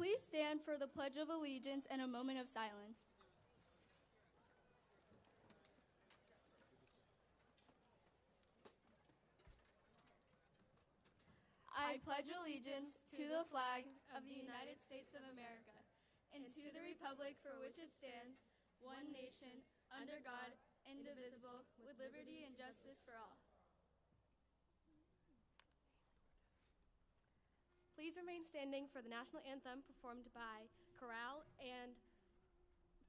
Please stand for the Pledge of Allegiance and a moment of silence. I pledge allegiance to the flag of the United States of America and to the republic for which it stands, one nation, under God, indivisible, with liberty and justice for all. Please remain standing for the national anthem performed by Chorale and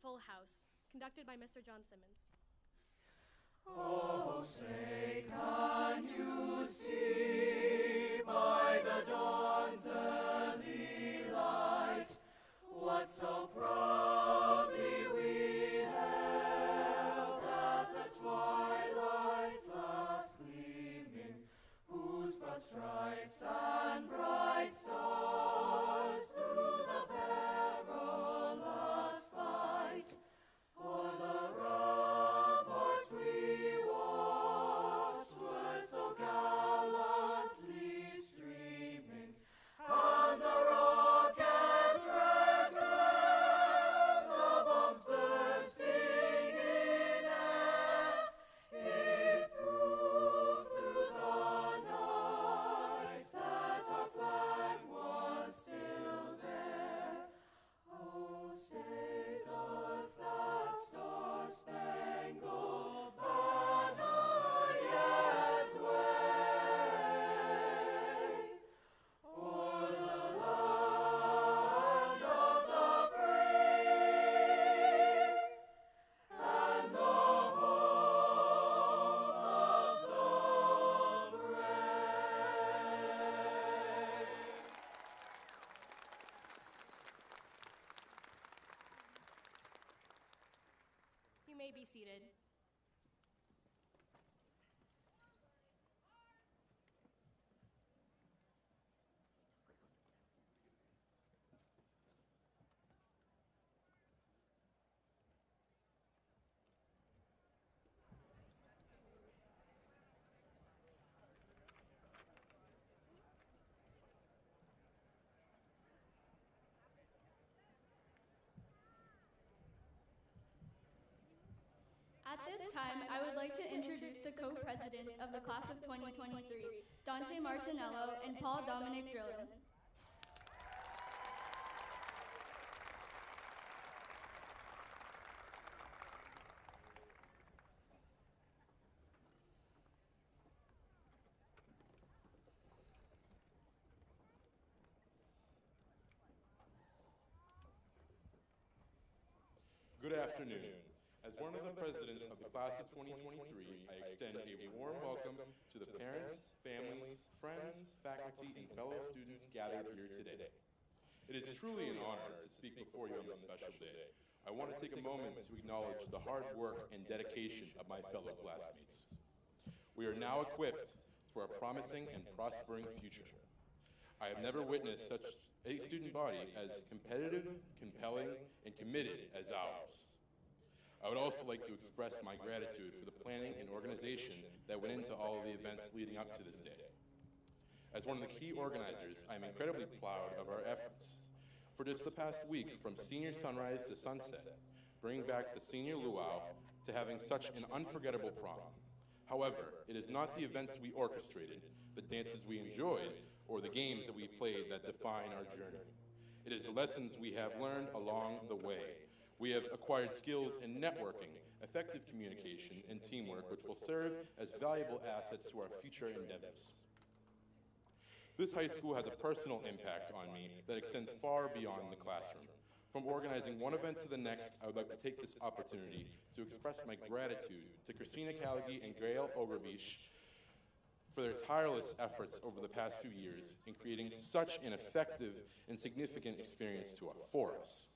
Full House, conducted by Mr. John Simmons. Oh, say, can you see by the dawn's early light what so proudly we held at the twilight's last gleaming, whose broad stripes and bright stars through the perilous fight o'er the ramparts we watched were so gallantly streaming, and the rockets' red glare, the bombs bursting in air, gave proof through the night that our flag was still there. Oh, say, does that star-spangled banner yet wave o'er the land of the free and the home of the brave? You may be seated. At this time, I would like to introduce the co-presidents of the class of 2023, Dante Martinello and Paul Dominic Drillen. Good afternoon. As one of the presidents of the class of 2023, I extend a warm welcome to the parents, families, friends, faculty, and fellow students gathered here today. It is truly an honor to speak before you on this special day. I want to take a moment to acknowledge the hard work and dedication of my fellow classmates. We are now equipped for a promising and prospering future. I have never witnessed such a student body as competitive, compelling, and committed as ours. I would also like to express my gratitude for the planning and organization that went into all of the events leading up to this day. As one of the key organizers, I am incredibly proud of our efforts. For just the past week, from senior sunrise to sunset, bringing back the senior luau to having such an unforgettable prom. However, it is not the events we orchestrated, the dances we enjoyed, or the games that we played that define our journey. It is the lessons we have learned along the way. We have acquired skills in networking, effective communication, and teamwork, which will serve as valuable assets to our future endeavors. This high school has a personal impact on me that extends far beyond the classroom. From organizing one event to the next, I would like to take this opportunity to express my gratitude to Christina Callaghy and Gail Oberbish for their tireless efforts over the past few years in creating such an effective and significant experience for us.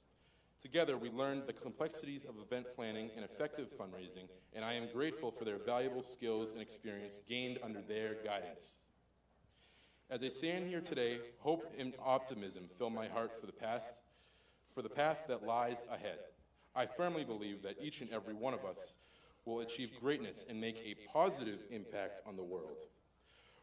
Together, we learned the complexities of event planning and effective fundraising, and I am grateful for their valuable skills and experience gained under their guidance. As I stand here today, hope and optimism fill my heart for the path that lies ahead. I firmly believe that each and every one of us will achieve greatness and make a positive impact on the world.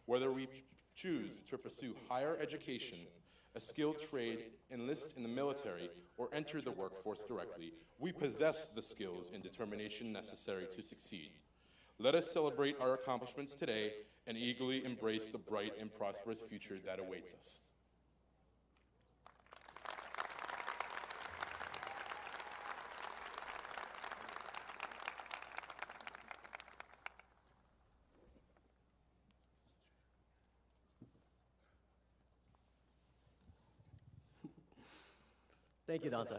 Whether we choose to pursue higher education, a skilled trade, enlist in the military, or enter the workforce directly, we possess the skills and determination necessary to succeed. Let us celebrate our accomplishments today and eagerly embrace the bright and prosperous future that awaits us. Thank you, Dante.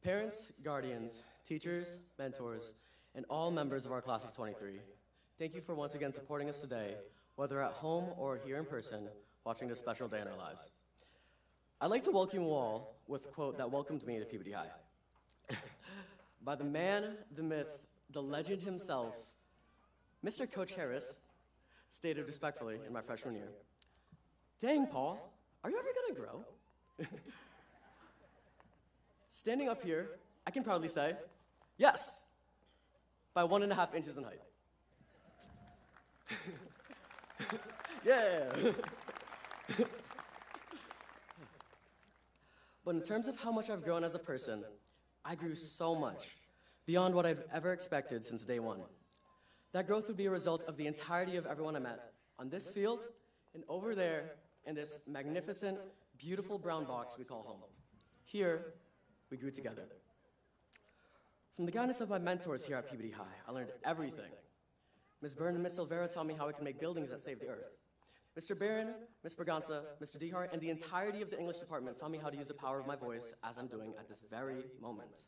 Parents, guardians, teachers, mentors, and all members of our class of 23, thank you for once again supporting us today, whether at home or here in person, watching this special day in our lives. I'd like to welcome you all with a quote that welcomed me to Peabody High. By the man, the myth, the legend himself, Mr. Coach Harris stated respectfully in my freshman year, "Dang, Paul, are you ever gonna grow?" Standing up here, I can proudly say, yes, by 1.5 inches in height. Yeah. But in terms of how much I've grown as a person, I grew so much, beyond what I've ever expected since day one. That growth would be a result of the entirety of everyone I met on this field and over there in this magnificent, beautiful brown box we call home. Here, we grew together. From the guidance of my mentors here at Peabody High, I learned everything. Ms. Byrne and Ms. Silvera taught me how I can make buildings that save the earth. Mr. Barron, Ms. Berganza, Mr. Dehart, and the entirety of the English department taught me how to use the power of my voice as I'm doing at this very moment.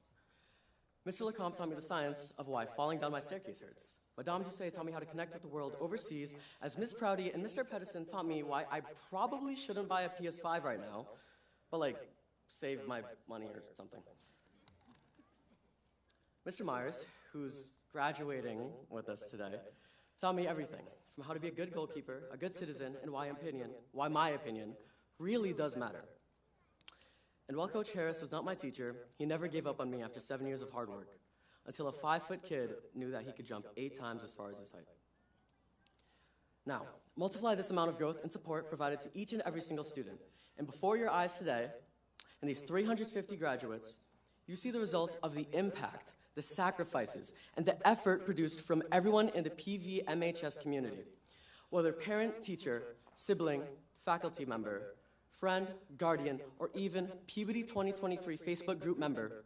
Mr. Lecomte taught me the science of why falling down my staircase hurts. Madame Doucet taught me how to connect with the world overseas, as Ms. Prouty and Mr. Pedersen taught me why I probably shouldn't buy a PS5 right now, but save my money or something. Mr. Myers, who's graduating with us today, taught me everything, from how to be a good goalkeeper, a good citizen, and why my opinion really does matter. And while Coach Harris was not my teacher, he never gave up on me after 7 years of hard work, until a 5-foot kid knew that he could jump 8 times as far as his height. Now, multiply this amount of growth and support provided to each and every single student, and before your eyes today, and these 350 graduates, you see the results of the impact, the sacrifices, and the effort produced from everyone in the PVMHS community. Whether parent, teacher, sibling, faculty member, friend, guardian, or even Peabody 2023 Facebook group member,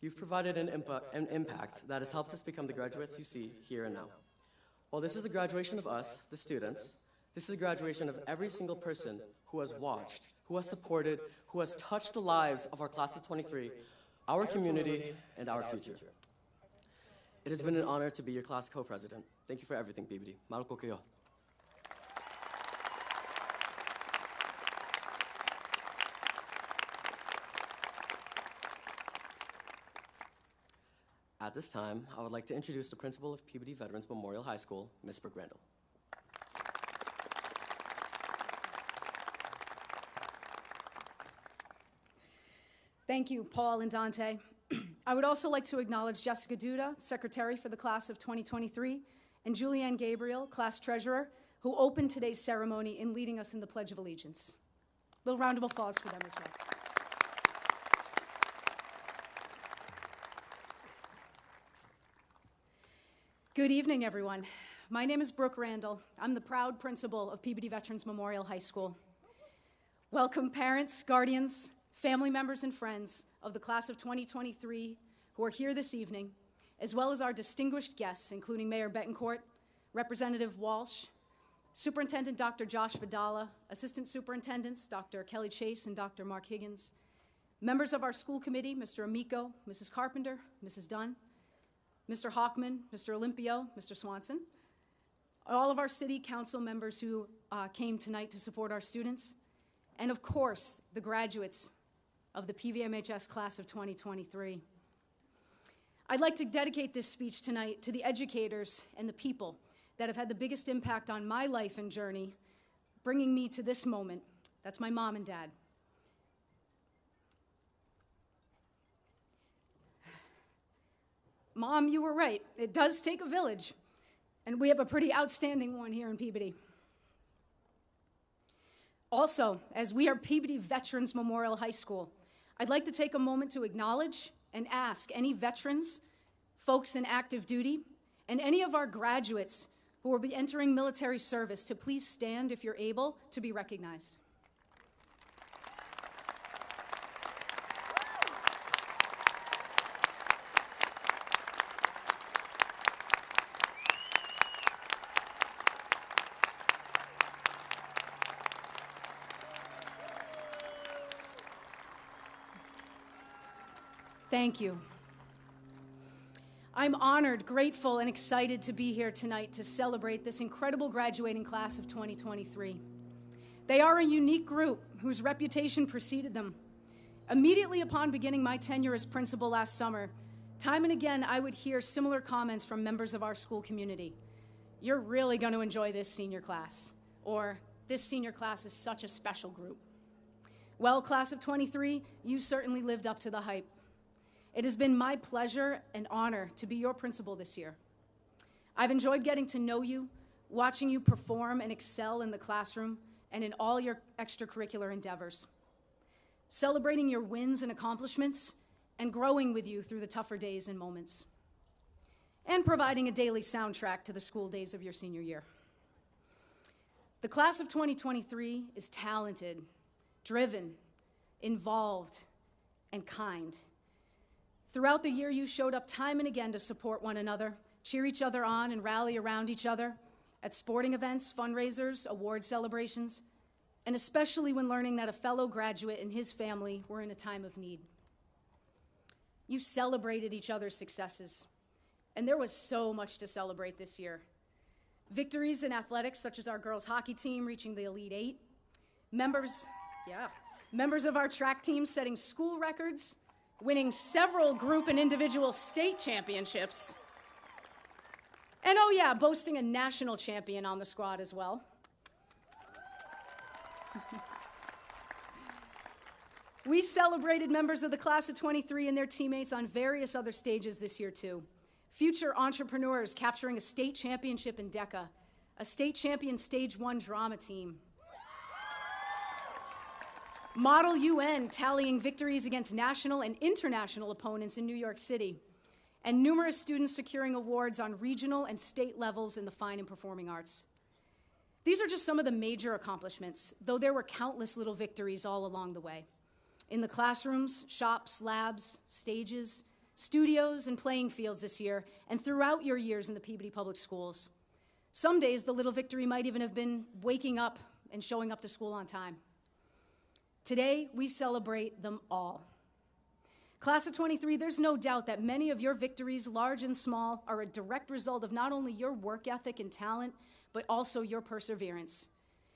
you've provided an impact that has helped us become the graduates you see here and now. While this is a graduation of us, the students, this is a graduation of every single person who has watched, who has supported, who has touched the lives of our class of 23, our community, and our future. It has been an honor to be your class co-president. Thank you for everything, Peabody. Maruko kayo. At this time, I would like to introduce the principal of Peabody Veterans Memorial High School, Ms. Brooke Randall. Thank you, Paul and Dante. I would also like to acknowledge Jessica Duda, Secretary for the class of 2023, and Julianne Gabriel, Class Treasurer, who opened today's ceremony in leading us in the Pledge of Allegiance. Little round of applause for them as well. Good evening, everyone. My name is Brooke Randall. I'm the proud principal of Peabody Veterans Memorial High School. Welcome, parents, guardians, family members, and friends of the class of 2023 who are here this evening, as well as our distinguished guests, including Mayor Betancourt, Representative Walsh, Superintendent Dr. Josh Vidala, Assistant Superintendents Dr. Kelly Chase and Dr. Mark Higgins, members of our school committee, Mr. Amico, Mrs. Carpenter, Mrs. Dunn, Mr. Hockman, Mr. Olympio, Mr. Swanson, all of our city council members who came tonight to support our students, and of course, the graduates of the PVMHS class of 2023. I'd like to dedicate this speech tonight to the educators and the people that have had the biggest impact on my life and journey, bringing me to this moment. That's my mom and dad. Mom, you were right. It does take a village, and we have a pretty outstanding one here in Peabody. Also, as we are Peabody Veterans Memorial High School, I'd like to take a moment to acknowledge and ask any veterans, folks in active duty, and any of our graduates who will be entering military service to please stand if you're able to be recognized. Thank you. I'm honored, grateful, and excited to be here tonight to celebrate this incredible graduating class of 2023. They are a unique group whose reputation preceded them. Immediately upon beginning my tenure as principal last summer, time and again I would hear similar comments from members of our school community. You're really going to enjoy this senior class, or this senior class is such a special group. Well, class of 23, you certainly lived up to the hype. It has been my pleasure and honor to be your principal this year. I've enjoyed getting to know you, watching you perform and excel in the classroom and in all your extracurricular endeavors, celebrating your wins and accomplishments, and growing with you through the tougher days and moments, and providing a daily soundtrack to the school days of your senior year. The class of 2023 is talented, driven, involved, and kind. Throughout the year, you showed up time and again to support one another, cheer each other on, and rally around each other at sporting events, fundraisers, award celebrations, and especially when learning that a fellow graduate and his family were in a time of need. You celebrated each other's successes, and there was so much to celebrate this year. Victories in athletics, such as our girls' hockey team reaching the Elite Eight, members of our track team setting school records, winning several group and individual state championships, and oh yeah, boasting a national champion on the squad as well. We celebrated members of the class of 23 and their teammates on various other stages this year too. Future entrepreneurs capturing a state championship in DECA, a state champion Stage 1 drama team, Model UN tallying victories against national and international opponents in New York City, and numerous students securing awards on regional and state levels in the fine and performing arts. These are just some of the major accomplishments, though there were countless little victories all along the way. In the classrooms, shops, labs, stages, studios, and playing fields this year, and throughout your years in the Peabody Public Schools. Some days the little victory might even have been waking up and showing up to school on time. Today, we celebrate them all. Class of 23, there's no doubt that many of your victories, large and small, are a direct result of not only your work ethic and talent, but also your perseverance.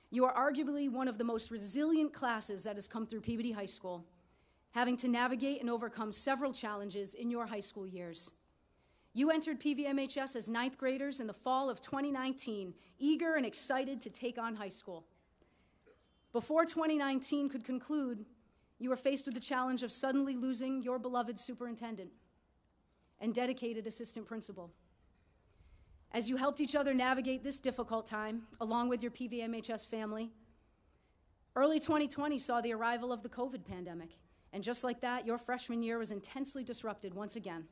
You are arguably one of the most resilient classes that has come through Peabody High School, having to navigate and overcome several challenges in your high school years. You entered PVMHS as ninth graders in the fall of 2019, eager and excited to take on high school. Before 2019 could conclude, you were faced with the challenge of suddenly losing your beloved superintendent and dedicated assistant principal. As you helped each other navigate this difficult time, along with your PVMHS family, early 2020 saw the arrival of the COVID pandemic, and just like that, your freshman year was intensely disrupted once again.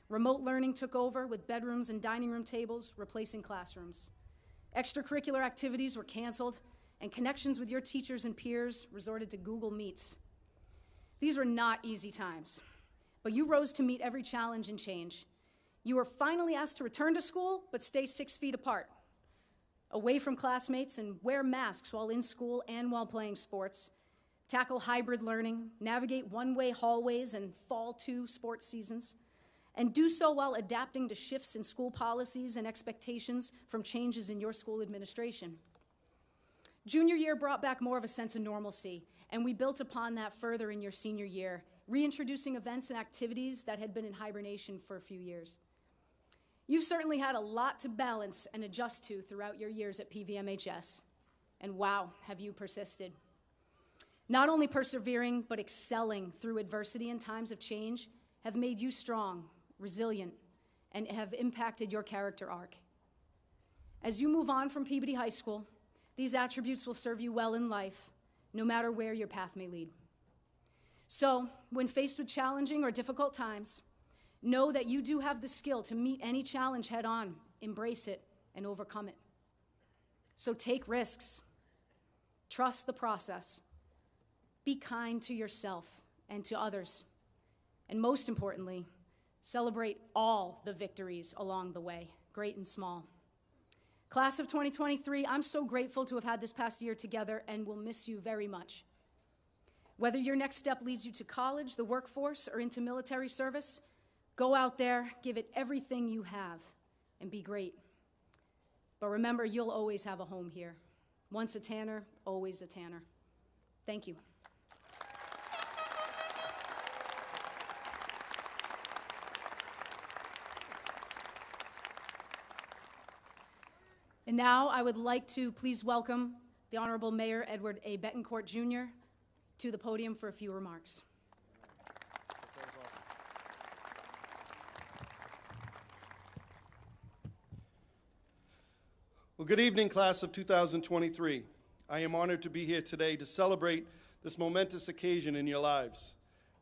Remote learning took over, with bedrooms and dining room tables replacing classrooms. Extracurricular activities were canceled, and connections with your teachers and peers resorted to Google Meets. These were not easy times, but you rose to meet every challenge and change. You were finally asked to return to school, but stay 6 feet apart, away from classmates, and wear masks while in school and while playing sports, tackle hybrid learning, navigate one-way hallways and fall 2 sports seasons, and do so while adapting to shifts in school policies and expectations from changes in your school administration. Junior year brought back more of a sense of normalcy, and we built upon that further in your senior year, reintroducing events and activities that had been in hibernation for a few years. You've certainly had a lot to balance and adjust to throughout your years at PVMHS, and wow, have you persisted. Not only persevering, but excelling through adversity and times of change have made you strong, resilient, and have impacted your character arc. As you move on from Peabody High School, these attributes will serve you well in life, no matter where your path may lead. So, when faced with challenging or difficult times, know that you do have the skill to meet any challenge head on, embrace it, and overcome it. So take risks. Trust the process. Be kind to yourself and to others. And most importantly, celebrate all the victories along the way, great and small. Class of 2023, I'm so grateful to have had this past year together and will miss you very much. Whether your next step leads you to college, the workforce, or into military service, go out there, give it everything you have, and be great. But remember, you'll always have a home here. Once a Tanner, always a Tanner. Thank you. And now I would like to please welcome the Honorable Mayor Edward A. Betancourt, Jr. to the podium for a few remarks. Well, good evening, class of 2023. I am honored to be here today to celebrate this momentous occasion in your lives.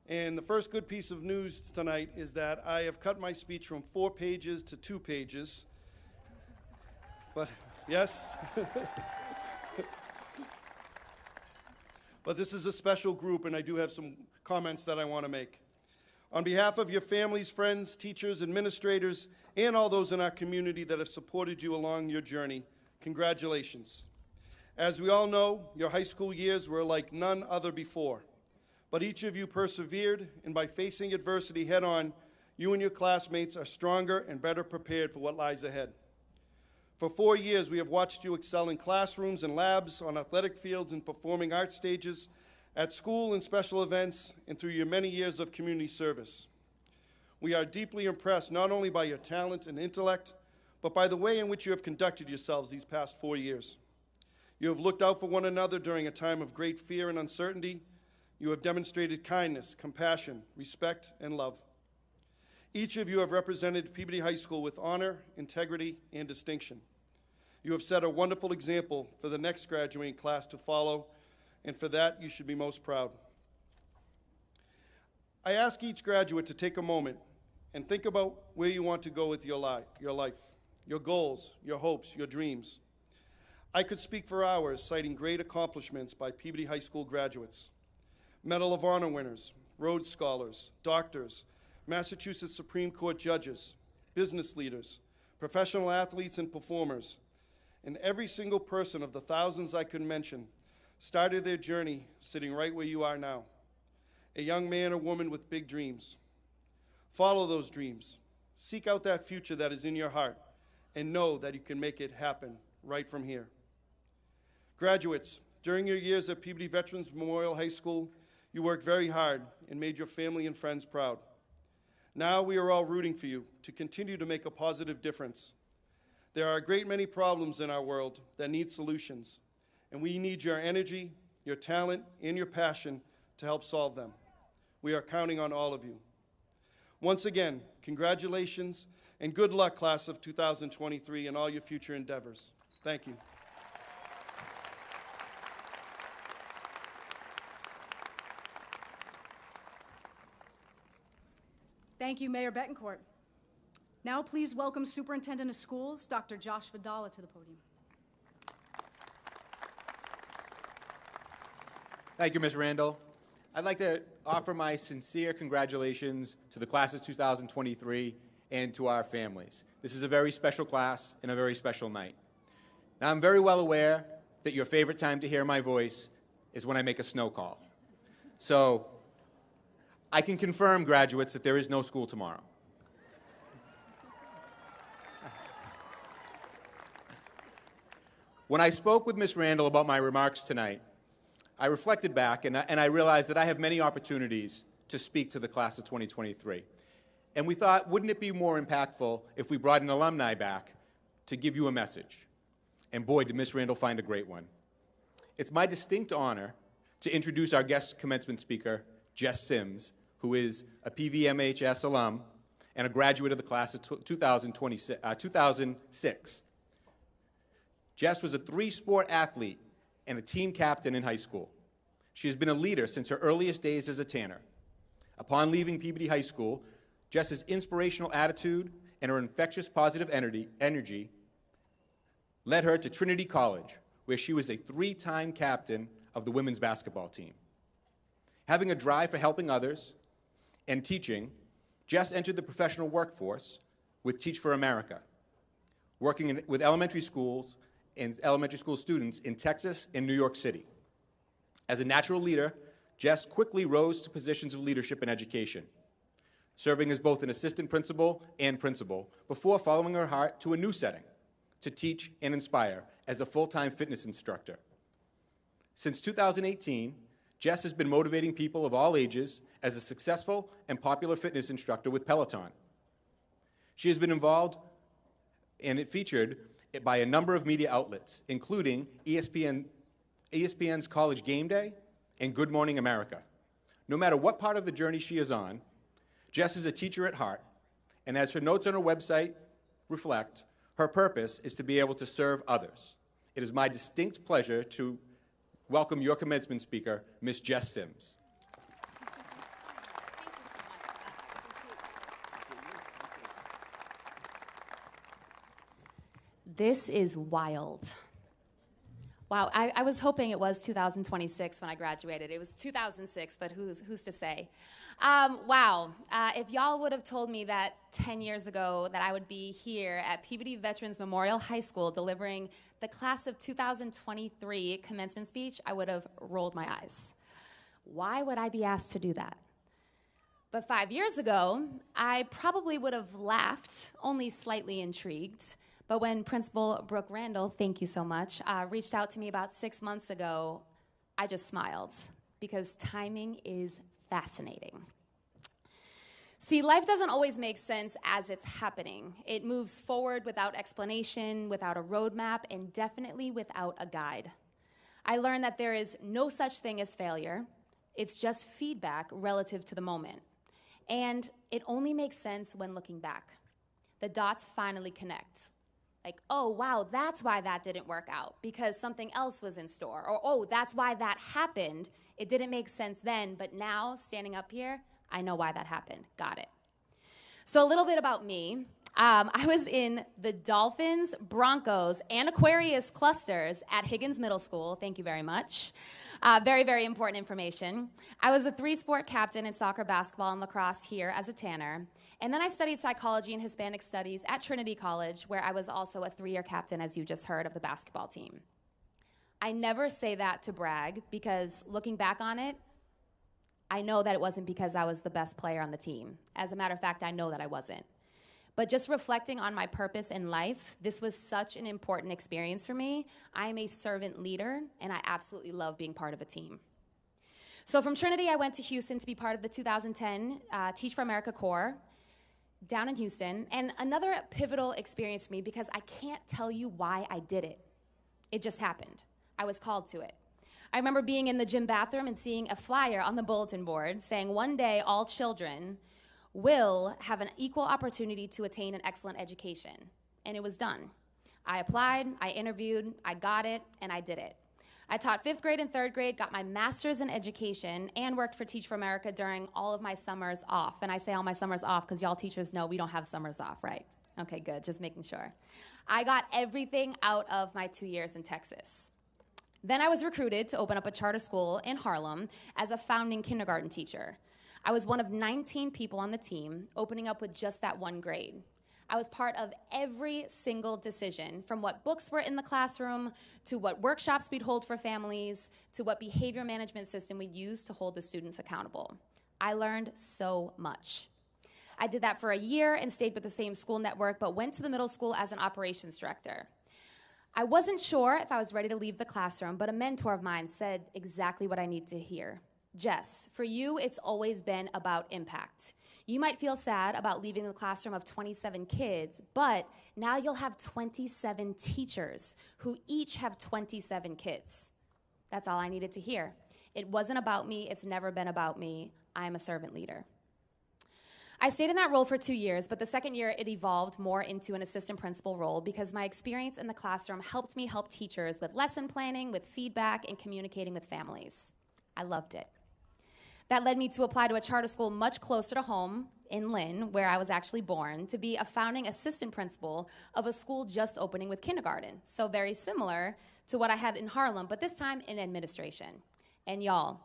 And the first good piece of news tonight is that I have cut my speech from 4 pages to 2 pages. But, yes? But this is a special group, and I do have some comments that I want to make. On behalf of your families, friends, teachers, administrators, and all those in our community that have supported you along your journey, congratulations. As we all know, your high school years were like none other before. But each of you persevered, and by facing adversity head-on, you and your classmates are stronger and better prepared for what lies ahead. For 4 years, we have watched you excel in classrooms and labs, on athletic fields and performing arts stages, at school and special events, and through your many years of community service. We are deeply impressed not only by your talent and intellect, but by the way in which you have conducted yourselves these past 4 years. You have looked out for one another during a time of great fear and uncertainty. You have demonstrated kindness, compassion, respect, and love. Each of you have represented Peabody High School with honor, integrity, and distinction. You have set a wonderful example for the next graduating class to follow, and for that, you should be most proud. I ask each graduate to take a moment and think about where you want to go with your life, your goals, your hopes, your dreams. I could speak for hours citing great accomplishments by Peabody High School graduates. Medal of Honor winners, Rhodes Scholars, doctors, Massachusetts Supreme Court judges, business leaders, professional athletes and performers, and every single person of the thousands I could mention started their journey sitting right where you are now, a young man or woman with big dreams. Follow those dreams. Seek out that future that is in your heart, and know that you can make it happen right from here. Graduates, during your years at Peabody Veterans Memorial High School, you worked very hard and made your family and friends proud. Now we are all rooting for you to continue to make a positive difference. There are a great many problems in our world that need solutions, and we need your energy, your talent, and your passion to help solve them. We are counting on all of you. Once again, congratulations and good luck, class of 2023, and all your future endeavors. Thank you. Thank you, Mayor Betancourt. Now please welcome Superintendent of Schools, Dr. Josh Vidala, to the podium. Thank you, Ms. Randall. I'd like to offer my sincere congratulations to the class of 2023 and to our families. This is a very special class and a very special night. Now, I'm very well aware that your favorite time to hear my voice is when I make a snow call. So I can confirm, graduates, that there is no school tomorrow. When I spoke with Ms. Randall about my remarks tonight, I reflected back and I realized that I have many opportunities to speak to the class of 2023. And we thought, wouldn't it be more impactful if we brought an alumni back to give you a message? And boy, did Ms. Randall find a great one. It's my distinct honor to introduce our guest commencement speaker, Jess Sims, who is a PVMHS alum and a graduate of the class of 2006. Jess was a 3-sport athlete and a team captain in high school. She has been a leader since her earliest days as a tanner. Upon leaving Peabody High School, Jess's inspirational attitude and her infectious positive energy led her to Trinity College, where she was a 3-time captain of the women's basketball team. Having a drive for helping others and teaching, Jess entered the professional workforce with Teach for America, working with elementary schools and elementary school students in Texas and New York City. As a natural leader, Jess quickly rose to positions of leadership in education, serving as both an assistant principal and principal before following her heart to a new setting, to teach and inspire as a full-time fitness instructor. Since 2018, Jess has been motivating people of all ages as a successful and popular fitness instructor with Peloton. She has been involved and featured by a number of media outlets, including ESPN's College Game Day and Good Morning America. No matter what part of the journey she is on, Jess is a teacher at heart, and as her notes on her website reflect, her purpose is to be able to serve others. It is my distinct pleasure to welcome your commencement speaker, Ms. Jess Sims. This is wild. Wow, I was hoping it was 2026 when I graduated. It was 2006, but who's to say? Wow, if y'all would have told me that 10 years ago that I would be here at Peabody Veterans Memorial High School delivering the class of 2023 commencement speech, I would have rolled my eyes. Why would I be asked to do that? But 5 years ago, I probably would have laughed, only slightly intrigued. But when Principal Brooke Randall, thank you so much, reached out to me about 6 months ago, I just smiled because timing is fascinating. See, life doesn't always make sense as it's happening. It moves forward without explanation, without a roadmap, and definitely without a guide. I learned that there is no such thing as failure. It's just feedback relative to the moment. And it only makes sense when looking back. The dots finally connect. Like, oh, wow, that's why that didn't work out, because something else was in store. Or, oh, that's why that happened. It didn't make sense then, but now, standing up here, I know why that happened. Got it. So a little bit about me. I was in the Dolphins, Broncos, and Aquarius clusters at Higgins Middle School. Thank you very much. Very, very important information. I was a 3-sport captain in soccer, basketball, and lacrosse here as a tanner. And then I studied psychology and Hispanic studies at Trinity College, where I was also a 3-year captain, as you just heard, of the basketball team. I never say that to brag, because looking back on it, I know that it wasn't because I was the best player on the team. As a matter of fact, I know that I wasn't. But just reflecting on my purpose in life, this was such an important experience for me. I am a servant leader, and I absolutely love being part of a team. So from Trinity, I went to Houston to be part of the 2010 Teach for America Corps down in Houston. And another pivotal experience for me, because I can't tell you why I did it. It just happened. I was called to it. I remember being in the gym bathroom and seeing a flyer on the bulletin board saying, one day all children will have an equal opportunity to attain an excellent education. And it was done. I applied, I interviewed, I got it, and I did it. I taught 5th grade and 3rd grade, got my master's in education, and worked for Teach for America during all of my summers off. And I say all my summers off because y'all teachers know we don't have summers off, right? Okay, good, just making sure. I got everything out of my 2 years in Texas. Then I was recruited to open up a charter school in Harlem as a founding kindergarten teacher. I was one of 19 people on the team, opening up with just that one grade. I was part of every single decision, from what books were in the classroom, to what workshops we'd hold for families, to what behavior management system we'd use to hold the students accountable. I learned so much. I did that for a year and stayed with the same school network, but went to the middle school as an operations director. I wasn't sure if I was ready to leave the classroom, but a mentor of mine said exactly what I need to hear. Jess, for you, it's always been about impact. You might feel sad about leaving the classroom of 27 kids, but now you'll have 27 teachers who each have 27 kids. That's all I needed to hear. It wasn't about me. It's never been about me. I'm a servant leader. I stayed in that role for 2 years, but the second year it evolved more into an assistant principal role because my experience in the classroom helped me help teachers with lesson planning, with feedback, and communicating with families. I loved it. That led me to apply to a charter school much closer to home in Lynn, where I was actually born, to be a founding assistant principal of a school just opening with kindergarten. So very similar to what I had in Harlem, but this time in administration. And y'all,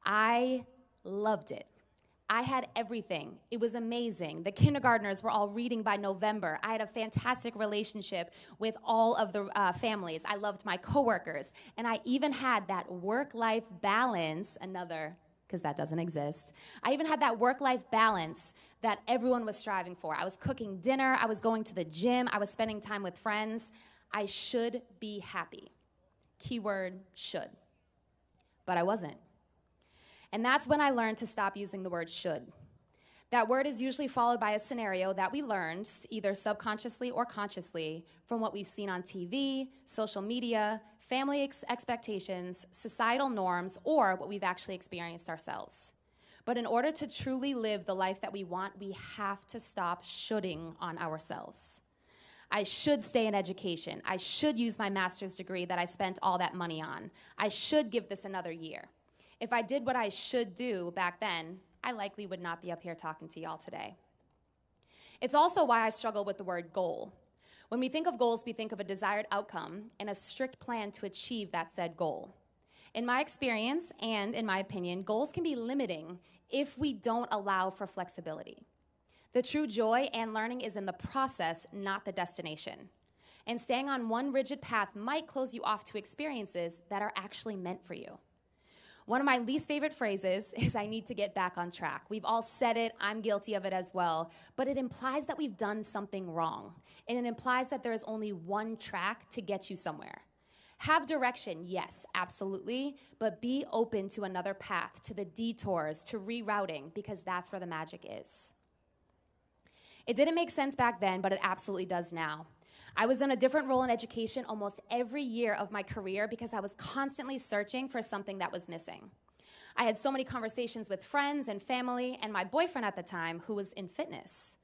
I loved it. I had everything. It was amazing. The kindergartners were all reading by November. I had a fantastic relationship with all of the families. I loved my coworkers. And I even had that work-life balance, because that doesn't exist. I even had that work-life balance that everyone was striving for. I was cooking dinner. I was going to the gym. I was spending time with friends. I should be happy. Keyword, should. But I wasn't. And that's when I learned to stop using the word should. That word is usually followed by a scenario that we learned, either subconsciously or consciously, from what we've seen on TV, social media, family expectations, societal norms, or what we've actually experienced ourselves. But in order to truly live the life that we want, we have to stop shoulding on ourselves. I should stay in education. I should use my master's degree that I spent all that money on. I should give this another year. If I did what I should do back then, I likely would not be up here talking to y'all today. It's also why I struggle with the word goal. When we think of goals, we think of a desired outcome and a strict plan to achieve that said goal. In my experience and in my opinion, goals can be limiting if we don't allow for flexibility. The true joy and learning is in the process, not the destination. And staying on one rigid path might close you off to experiences that are actually meant for you. One of my least favorite phrases is I need to get back on track. We've all said it, I'm guilty of it as well, but it implies that we've done something wrong, and it implies that there is only one track to get you somewhere. Have direction, yes, absolutely, but be open to another path, to the detours, to rerouting, because that's where the magic is. It didn't make sense back then, but it absolutely does now. I was in a different role in education almost every year of my career because I was constantly searching for something that was missing. I had so many conversations with friends and family and my boyfriend at the time who was in fitness.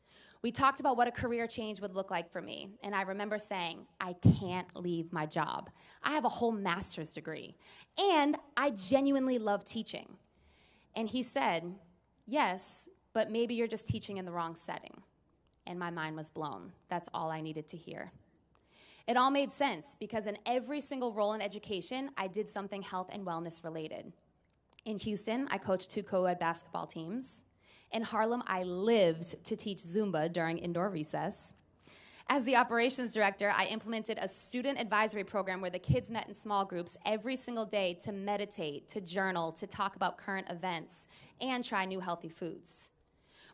We talked about what a career change would look like for me, and I remember saying, I can't leave my job. I have a whole master's degree, and I genuinely love teaching. And he said, yes, but maybe you're just teaching in the wrong setting. And my mind was blown. That's all I needed to hear. It all made sense because in every single role in education, I did something health and wellness related. In Houston, I coached 2 co-ed basketball teams. In Harlem, I lived to teach Zumba during indoor recess. As the operations director, I implemented a student advisory program where the kids met in small groups every single day to meditate, to journal, to talk about current events, and try new healthy foods.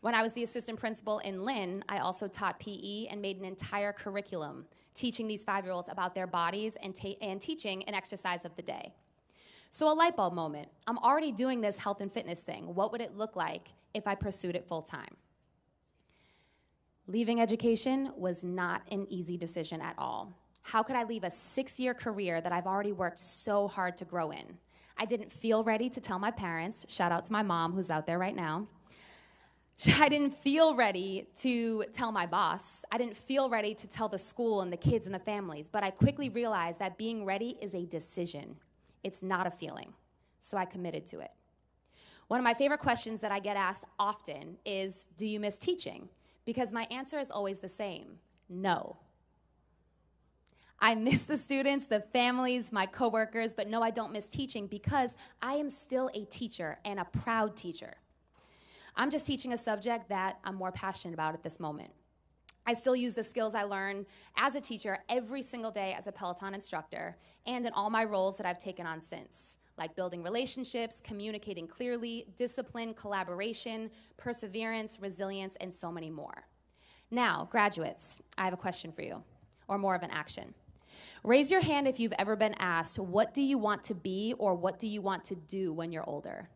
When I was the assistant principal in Lynn, I also taught PE and made an entire curriculum teaching these 5-year-olds about their bodies and teaching an exercise of the day. So a light bulb moment. I'm already doing this health and fitness thing. What would it look like if I pursued it full time? Leaving education was not an easy decision at all. How could I leave a 6-year career that I've already worked so hard to grow in? I didn't feel ready to tell my parents. Shout out to my mom who's out there right now. I didn't feel ready to tell my boss. I didn't feel ready to tell the school and the kids and the families, but I quickly realized that being ready is a decision. It's not a feeling, so I committed to it. One of my favorite questions that I get asked often is, do you miss teaching? Because my answer is always the same, no. I miss the students, the families, my coworkers, but no, I don't miss teaching because I am still a teacher and a proud teacher. I'm just teaching a subject that I'm more passionate about at this moment. I still use the skills I learned as a teacher every single day as a Peloton instructor and in all my roles that I've taken on since, like building relationships, communicating clearly, discipline, collaboration, perseverance, resilience, and so many more. Now, graduates, I have a question for you, or more of an action. Raise your hand if you've ever been asked, what do you want to be or what do you want to do when you're older?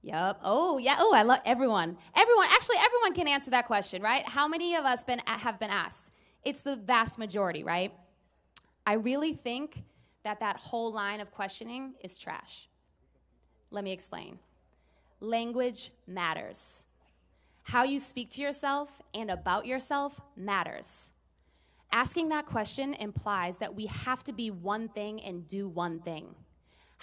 Yep. Oh, yeah. Oh, I love everyone. Actually, everyone can answer that question, right? How many of us have been asked? It's the vast majority, right? I really think that whole line of questioning is trash. Let me explain. Language matters. How you speak to yourself and about yourself matters. Asking that question implies that we have to be one thing and do one thing.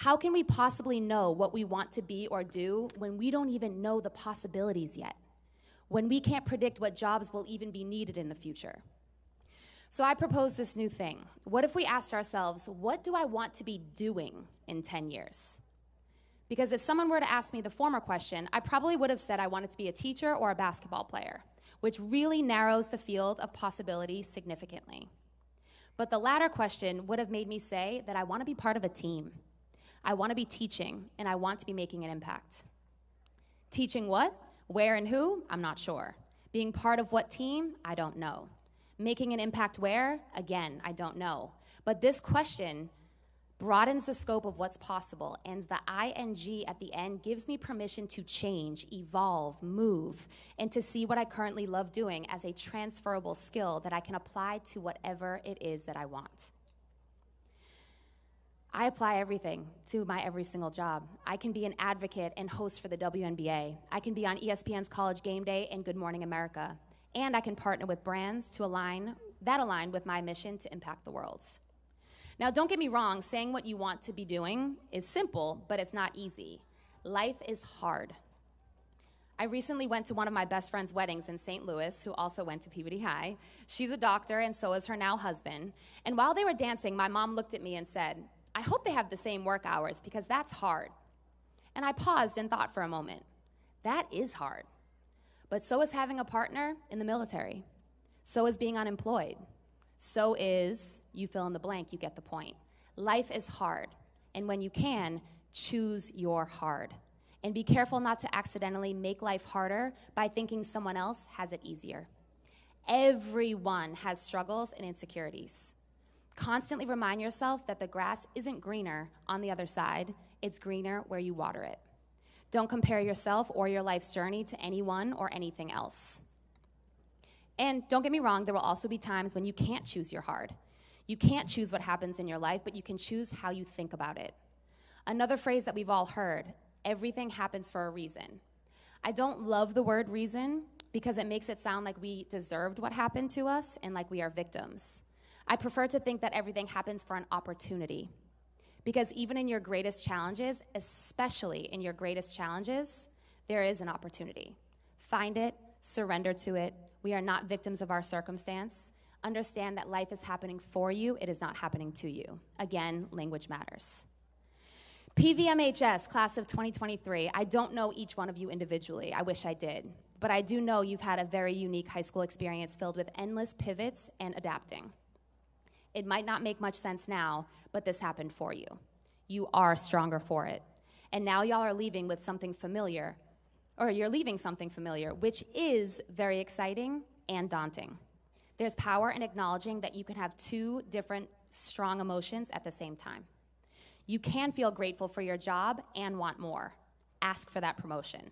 How can we possibly know what we want to be or do when we don't even know the possibilities yet? When we can't predict what jobs will even be needed in the future? So I propose this new thing. What if we asked ourselves, what do I want to be doing in 10 years? Because if someone were to ask me the former question, I probably would have said I wanted to be a teacher or a basketball player, which really narrows the field of possibility significantly. But the latter question would have made me say that I want to be part of a team. I want to be teaching, and I want to be making an impact. Teaching what, where, and who? I'm not sure. Being part of what team? I don't know. Making an impact where? Again, I don't know. But this question broadens the scope of what's possible, and the ing at the end gives me permission to change, evolve, move, and to see what I currently love doing as a transferable skill that I can apply to whatever it is that I want. I apply everything to my every single job. I can be an advocate and host for the WNBA. I can be on ESPN's College Game Day and Good Morning America. And I can partner with brands to align with my mission to impact the world. Now, don't get me wrong, saying what you want to be doing is simple, but it's not easy. Life is hard. I recently went to one of my best friend's weddings in St. Louis, who also went to Peabody High. She's a doctor, and so is her now husband. And while they were dancing, my mom looked at me and said, I hope they have the same work hours because that's hard. And I paused and thought for a moment. That is hard. But so is having a partner in the military. So is being unemployed. So is, you fill in the blank, you get the point. Life is hard. And when you can, choose your hard. And be careful not to accidentally make life harder by thinking someone else has it easier. Everyone has struggles and insecurities. Constantly remind yourself that the grass isn't greener on the other side, it's greener where you water it. Don't compare yourself or your life's journey to anyone or anything else. And don't get me wrong, there will also be times when you can't choose your hard. You can't choose what happens in your life, but you can choose how you think about it. Another phrase that we've all heard, everything happens for a reason. I don't love the word reason because it makes it sound like we deserved what happened to us and like we are victims. I prefer to think that everything happens for an opportunity. Because even in your greatest challenges, especially in your greatest challenges, there is an opportunity. Find it, surrender to it. We are not victims of our circumstance. Understand that life is happening for you, it is not happening to you. Again, language matters. PVMHS, class of 2023, I don't know each one of you individually. I wish I did. But I do know you've had a very unique high school experience filled with endless pivots and adapting. It might not make much sense now, but this happened for you. You are stronger for it. And now y'all are leaving with something familiar, or you're leaving something familiar, which is very exciting and daunting. There's power in acknowledging that you can have two different strong emotions at the same time. You can feel grateful for your job and want more. Ask for that promotion.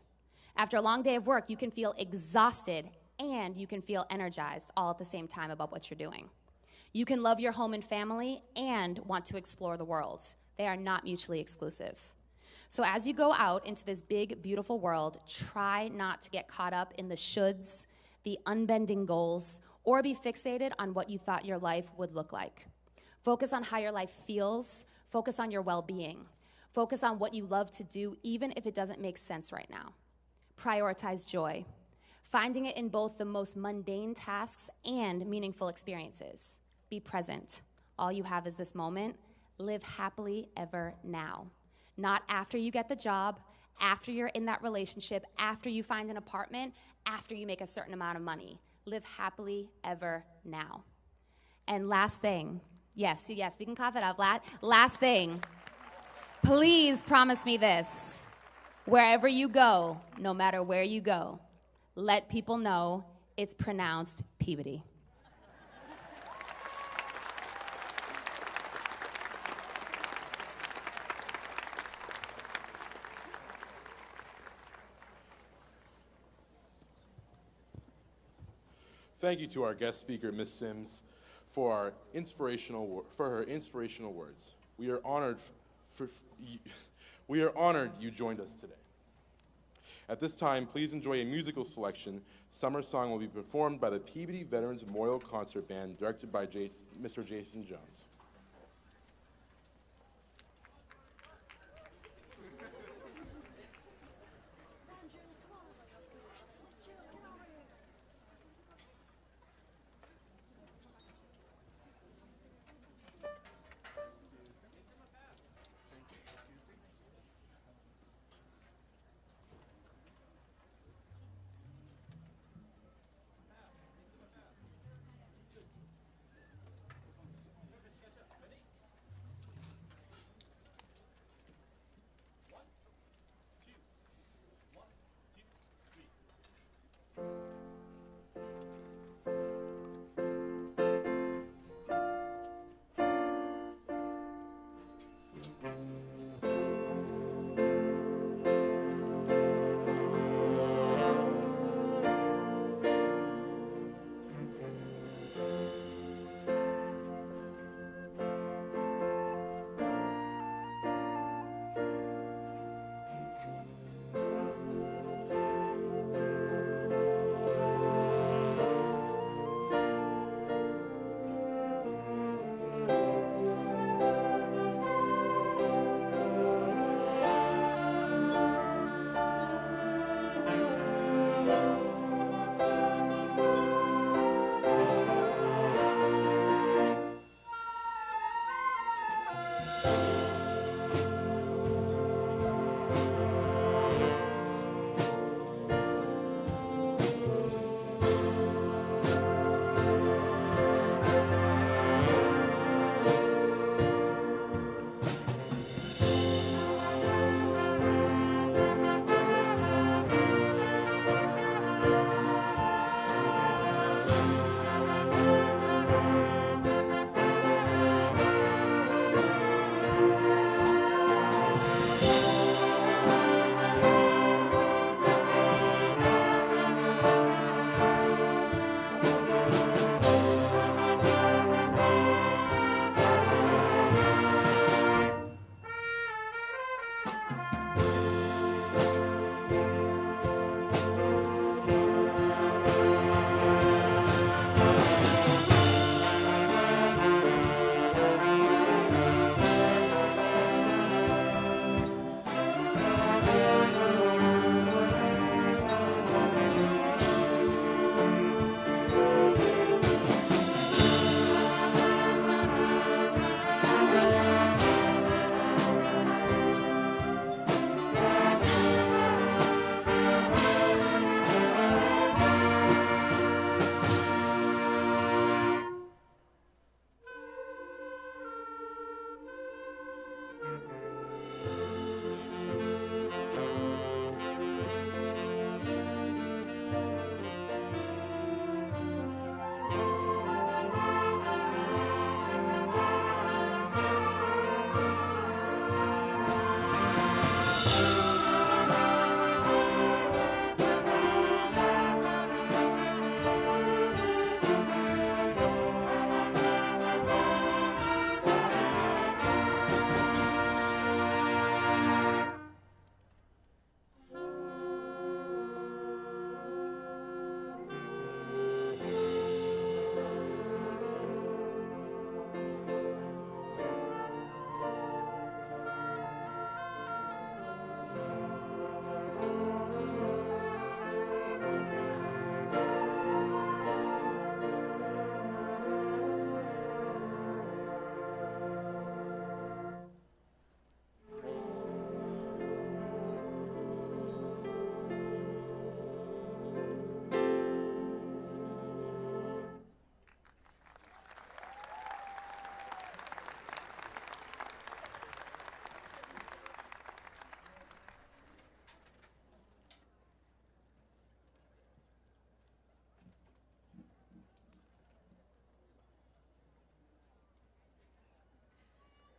After a long day of work, you can feel exhausted and you can feel energized all at the same time about what you're doing. You can love your home and family and want to explore the world. They are not mutually exclusive. So as you go out into this big, beautiful world, try not to get caught up in the shoulds, the unbending goals, or be fixated on what you thought your life would look like. Focus on how your life feels. Focus on your well-being. Focus on what you love to do, even if it doesn't make sense right now. Prioritize joy, finding it in both the most mundane tasks and meaningful experiences. Be present. All you have is this moment. Live happily ever now. Not after you get the job, after you're in that relationship, after you find an apartment, after you make a certain amount of money. Live happily ever now. And last thing, yes, we can cough it up. Last thing, please promise me this. Wherever you go, no matter where you go, let people know it's pronounced Peabody. Thank you to our guest speaker, Ms. Sims, for her inspirational words. We are honored you joined us today. At this time, please enjoy a musical selection. Summer Song will be performed by the Peabody Veterans Memorial Concert Band, directed by Mr. Jason Jones.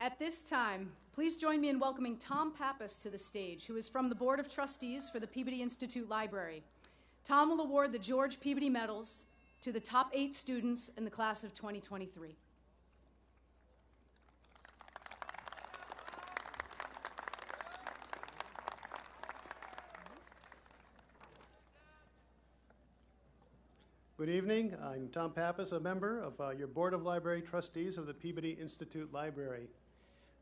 At this time, please join me in welcoming Tom Pappas to the stage, who is from the Board of Trustees for the Peabody Institute Library. Tom will award the George Peabody Medals to the top 8 students in the class of 2023. Good evening. I'm Tom Pappas, a member of your Board of Library Trustees of the Peabody Institute Library.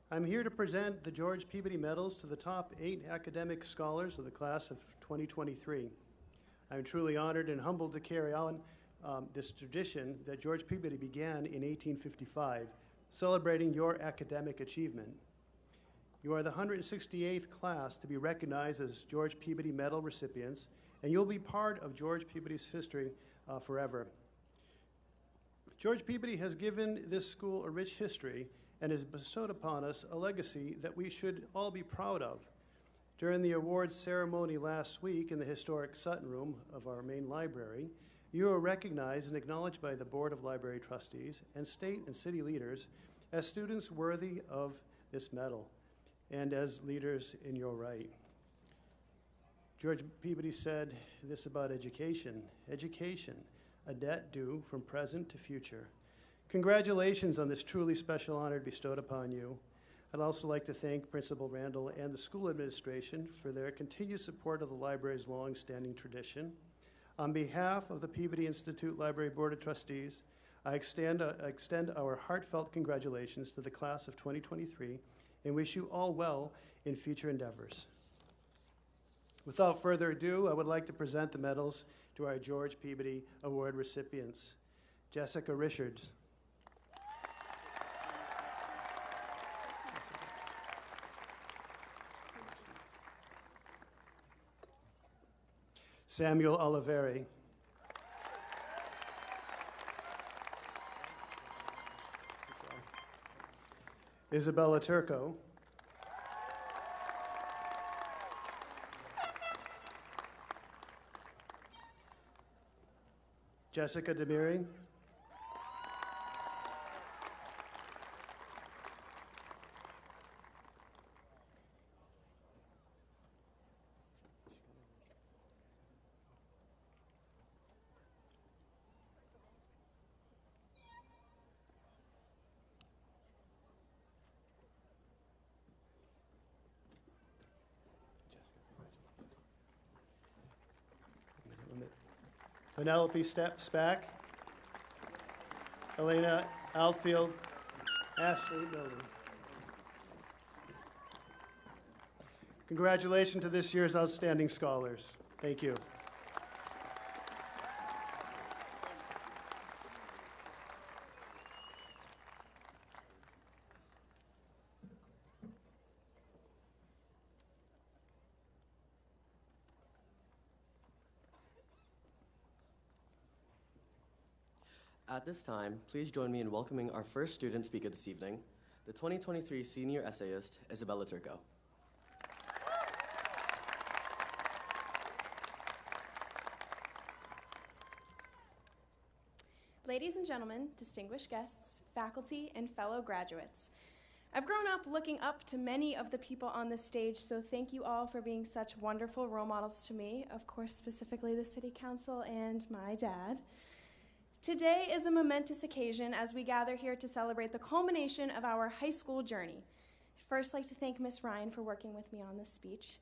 I'm here to present the George Peabody Medals to the top 8 academic scholars of the class of 2023. I'm truly honored and humbled to carry on this tradition that George Peabody began in 1855, celebrating your academic achievement. You are the 168th class to be recognized as George Peabody Medal recipients, and you'll be part of George Peabody's history forever. George Peabody has given this school a rich history and has bestowed upon us a legacy that we should all be proud of. During the awards ceremony last week in the historic Sutton Room of our main library, you were recognized and acknowledged by the Board of Library Trustees and state and city leaders as students worthy of this medal and as leaders in your right. George Peabody said this about education. Education, a debt due from present to future. Congratulations on this truly special honor bestowed upon you. I'd also like to thank Principal Randall and the school administration for their continued support of the library's long-standing tradition. On behalf of the Peabody Institute Library Board of Trustees, I extend our heartfelt congratulations to the class of 2023 and wish you all well in future endeavors. Without further ado, I would like to present the medals to our George Peabody Award recipients. Jessica Richards. Samuel Oliveri. Isabella Turco. Jessica Demiri. Penelope Spack. Elena Outfield. Ashley Building. Congratulations to this year's outstanding scholars. Thank you. At this time, please join me in welcoming our first student speaker this evening, the 2023 senior essayist, Isabella Turco. Ladies and gentlemen, distinguished guests, faculty, and fellow graduates, I've grown up looking up to many of the people on this stage, so thank you all for being such wonderful role models to me, of course, specifically the City Council and my dad. Today is a momentous occasion as we gather here to celebrate the culmination of our high school journey. I'd first like to thank Ms. Ryan for working with me on this speech.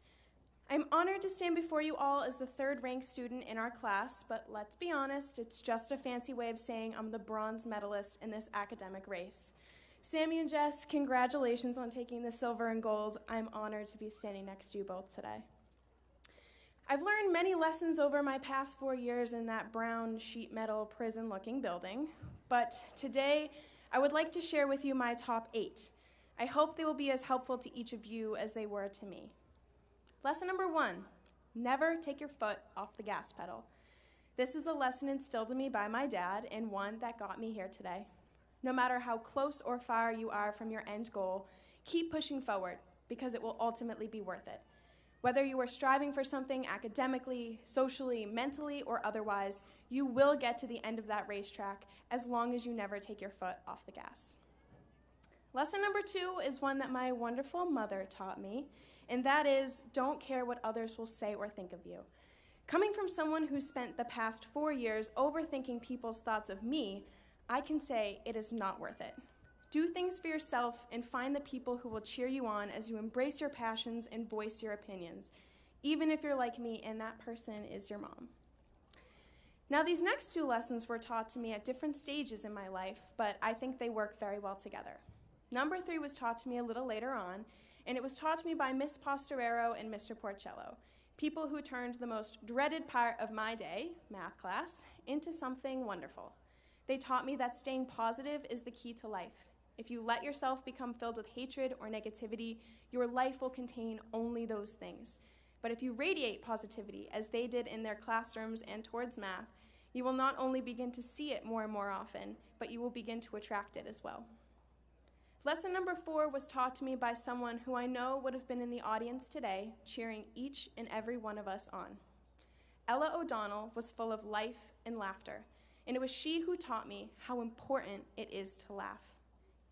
I'm honored to stand before you all as the third-ranked student in our class, but let's be honest, it's just a fancy way of saying I'm the bronze medalist in this academic race. Sammy and Jess, congratulations on taking the silver and gold. I'm honored to be standing next to you both today. I've learned many lessons over my past 4 years in that brown sheet metal prison-looking building, but today I would like to share with you my top 8. I hope they will be as helpful to each of you as they were to me. Lesson number 1, never take your foot off the gas pedal. This is a lesson instilled in me by my dad and one that got me here today. No matter how close or far you are from your end goal, keep pushing forward because it will ultimately be worth it. Whether you are striving for something academically, socially, mentally, or otherwise, you will get to the end of that racetrack as long as you never take your foot off the gas. Lesson number 2 is one that my wonderful mother taught me, and that is don't care what others will say or think of you. Coming from someone who spent the past 4 years overthinking people's thoughts of me, I can say it is not worth it. Do things for yourself and find the people who will cheer you on as you embrace your passions and voice your opinions, even if you're like me and that person is your mom. Now, these next 2 lessons were taught to me at different stages in my life, but I think they work very well together. Number 3 was taught to me a little later on, and it was taught to me by Miss Posterero and Mr. Porcello, people who turned the most dreaded part of my day, math class, into something wonderful. They taught me that staying positive is the key to life. If you let yourself become filled with hatred or negativity, your life will contain only those things. But if you radiate positivity, as they did in their classrooms and towards math, you will not only begin to see it more and more often, but you will begin to attract it as well. Lesson number 4 was taught to me by someone who I know would have been in the audience today, cheering each and every one of us on. Ella O'Donnell was full of life and laughter, and it was she who taught me how important it is to laugh.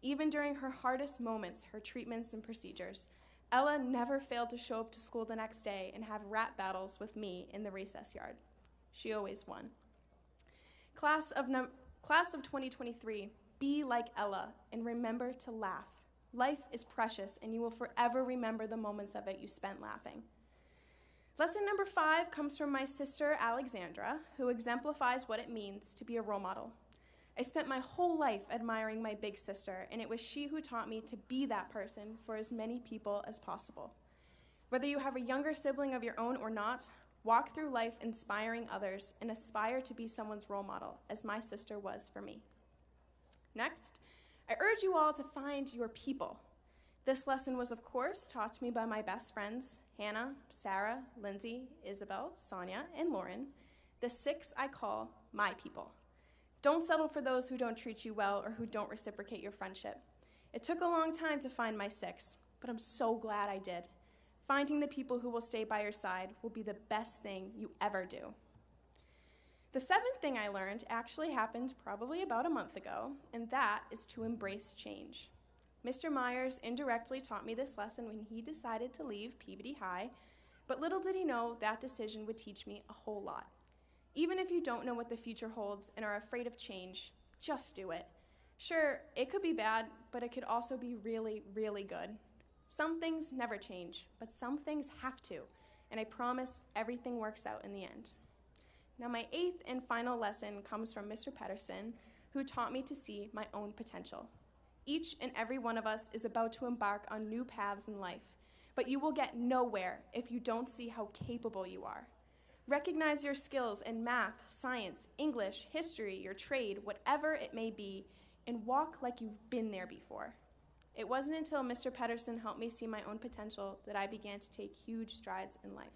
Even during her hardest moments, her treatments and procedures, Ella never failed to show up to school the next day and have rap battles with me in the recess yard. She always won. Class of 2023, be like Ella and remember to laugh. Life is precious and you will forever remember the moments of it you spent laughing. Lesson number 5 comes from my sister Alexandra, who exemplifies what it means to be a role model. I spent my whole life admiring my big sister, and it was she who taught me to be that person for as many people as possible. Whether you have a younger sibling of your own or not, walk through life inspiring others and aspire to be someone's role model, as my sister was for me. Next, I urge you all to find your people. This lesson was, of course, taught to me by my best friends, Hannah, Sarah, Lindsay, Isabel, Sonia, and Lauren, the 6 I call my people. Don't settle for those who don't treat you well or who don't reciprocate your friendship. It took a long time to find my 6, but I'm so glad I did. Finding the people who will stay by your side will be the best thing you ever do. The 7th thing I learned actually happened probably about a month ago, and that is to embrace change. Mr. Myers indirectly taught me this lesson when he decided to leave Peabody High, but little did he know that decision would teach me a whole lot. Even if you don't know what the future holds and are afraid of change, just do it. Sure, it could be bad, but it could also be really, really good. Some things never change, but some things have to, and I promise everything works out in the end. Now, my 8th and final lesson comes from Mr. Pedersen, who taught me to see my own potential. Each and every one of us is about to embark on new paths in life, but you will get nowhere if you don't see how capable you are. Recognize your skills in math, science, English, history, your trade, whatever it may be, and walk like you've been there before. It wasn't until Mr. Pedersen helped me see my own potential that I began to take huge strides in life.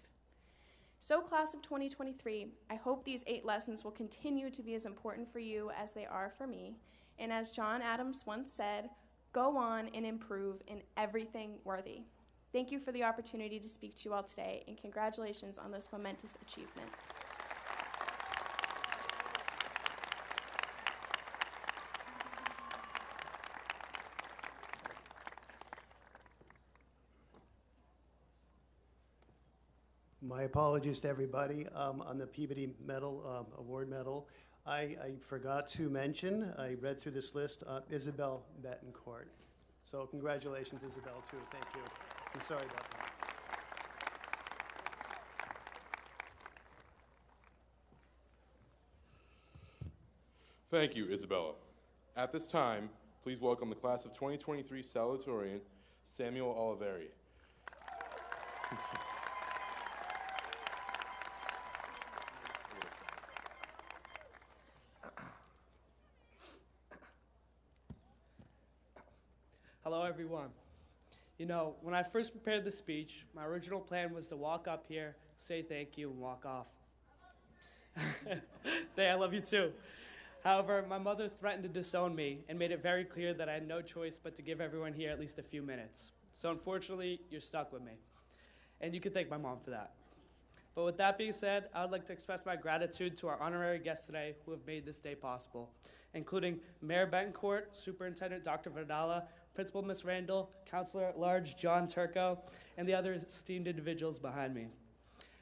So, class of 2023, I hope these 8 lessons will continue to be as important for you as they are for me. And as John Adams once said, go on and improve in everything worthy. Thank you for the opportunity to speak to you all today, and congratulations on this momentous achievement. My apologies to everybody on the Peabody Medal, Award Medal. I forgot to mention, I read through this list, Isabel Betancourt. So congratulations, Isabel, too. Thank you. I'm sorry about that. Thank you, Isabella. At this time, please welcome the class of 2023 salutatorian, Samuel Oliveri. Hello, everyone. You know, when I first prepared the speech, my original plan was to walk up here, say thank you, and walk off. Hey, I love you too. However, my mother threatened to disown me and made it very clear that I had no choice but to give everyone here at least a few minutes. So unfortunately, you're stuck with me. And you can thank my mom for that. But with that being said, I would like to express my gratitude to our honorary guests today who have made this day possible. including Mayor Betancourt, Superintendent Dr. Verdala, Principal Ms. Randall, Counselor at Large John Turco, and the other esteemed individuals behind me.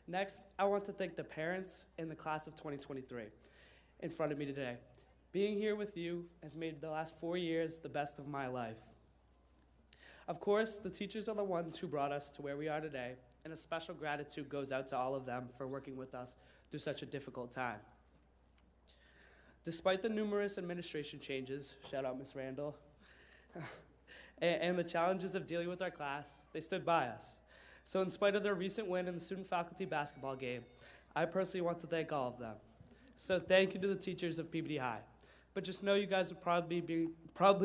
Next, I want to thank the parents in the class of 2023 in front of me today. Being here with you has made the last 4 years the best of my life. Of course, the teachers are the ones who brought us to where we are today, and a special gratitude goes out to all of them for working with us through such a difficult time. Despite the numerous administration changes, shout out Ms. Randall, and the challenges of dealing with our class, they stood by us. So in spite of their recent win in the student-faculty basketball game, I personally want to thank all of them. So thank you to the teachers of Peabody High. But just know you guys would probably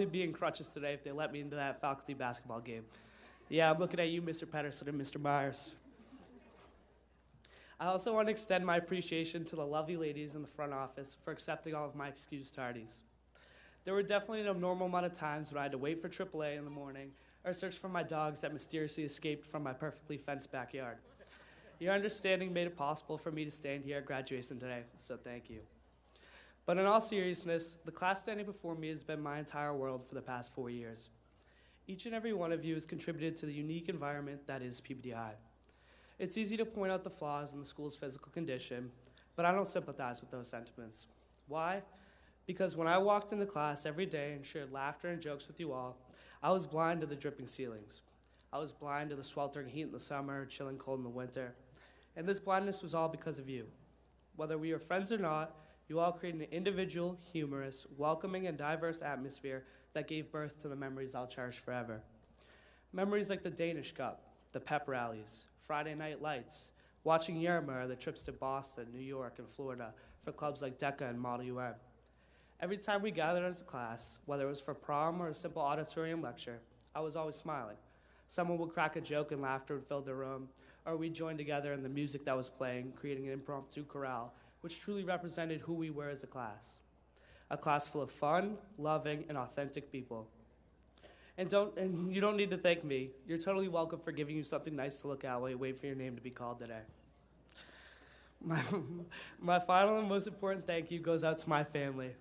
be in crutches today if they let me into that faculty basketball game. Yeah, I'm looking at you, Mr. Pedersen and Mr. Myers. I also want to extend my appreciation to the lovely ladies in the front office for accepting all of my excused tardies. There were definitely an abnormal amount of times when I had to wait for AAA in the morning or search for my dogs that mysteriously escaped from my perfectly fenced backyard. Your understanding made it possible for me to stand here at graduation today, so thank you. But in all seriousness, the class standing before me has been my entire world for the past 4 years. Each and every one of you has contributed to the unique environment that is Peabody High. It's easy to point out the flaws in the school's physical condition, but I don't sympathize with those sentiments. Why? Because when I walked into class every day and shared laughter and jokes with you all, I was blind to the dripping ceilings. I was blind to the sweltering heat in the summer, chilling cold in the winter. And this blindness was all because of you. Whether we are friends or not, you all created an individual, humorous, welcoming, and diverse atmosphere that gave birth to the memories I'll cherish forever. Memories like the Danish Cup, the pep rallies, Friday night lights, watching Yerma or the trips to Boston, New York, and Florida for clubs like DECA and Model UM. Every time we gathered as a class, whether it was for prom or a simple auditorium lecture, I was always smiling. Someone would crack a joke and laughter would fill the room, or we'd join together in the music that was playing, creating an impromptu chorale, which truly represented who we were as a class. A class full of fun, loving, and authentic people. And you don't need to thank me. You're totally welcome for giving you something nice to look at while you wait for your name to be called today. My final and most important thank you goes out to my family.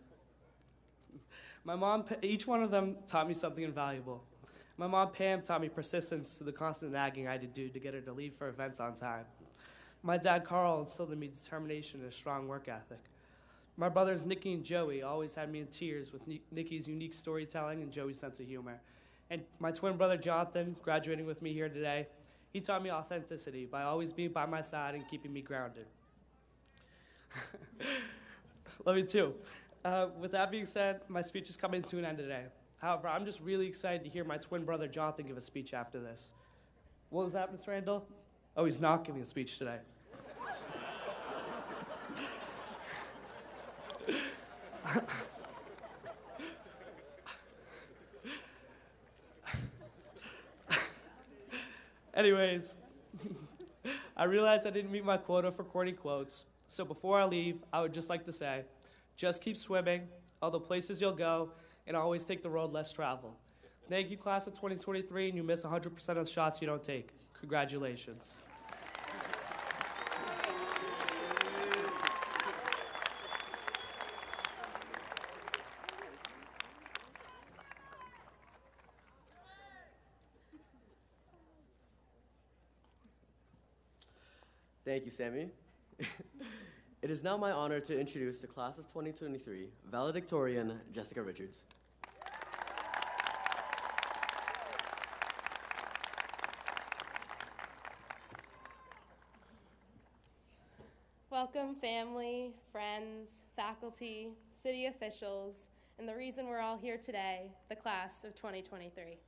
My mom, each one of them taught me something invaluable. My mom, Pam, taught me persistence through the constant nagging I had to do to get her to leave for events on time. My dad, Carl, instilled in me determination and a strong work ethic. My brothers, Nikki and Joey, always had me in tears with Nikki's unique storytelling and Joey's sense of humor. And my twin brother, Jonathan, graduating with me here today, he taught me authenticity by always being by my side and keeping me grounded. Love you too. With that being said, my speech is coming to an end today. However, I'm just really excited to hear my twin brother, Jonathan, give a speech after this. What was that, Ms. Randall? Oh, he's not giving a speech today. Anyways, I realized I didn't meet my quota for corny quotes, so before I leave, I would just like to say, just keep swimming, all the places you'll go, and always take the road less traveled. Thank you, class of 2023, and you miss 100% of the shots you don't take. Congratulations. Thank you, Sammy. It is now my honor to introduce the class of 2023 valedictorian, Jessica Richards. Welcome, family, friends, faculty, city officials, and the reason we're all here today, the class of 2023.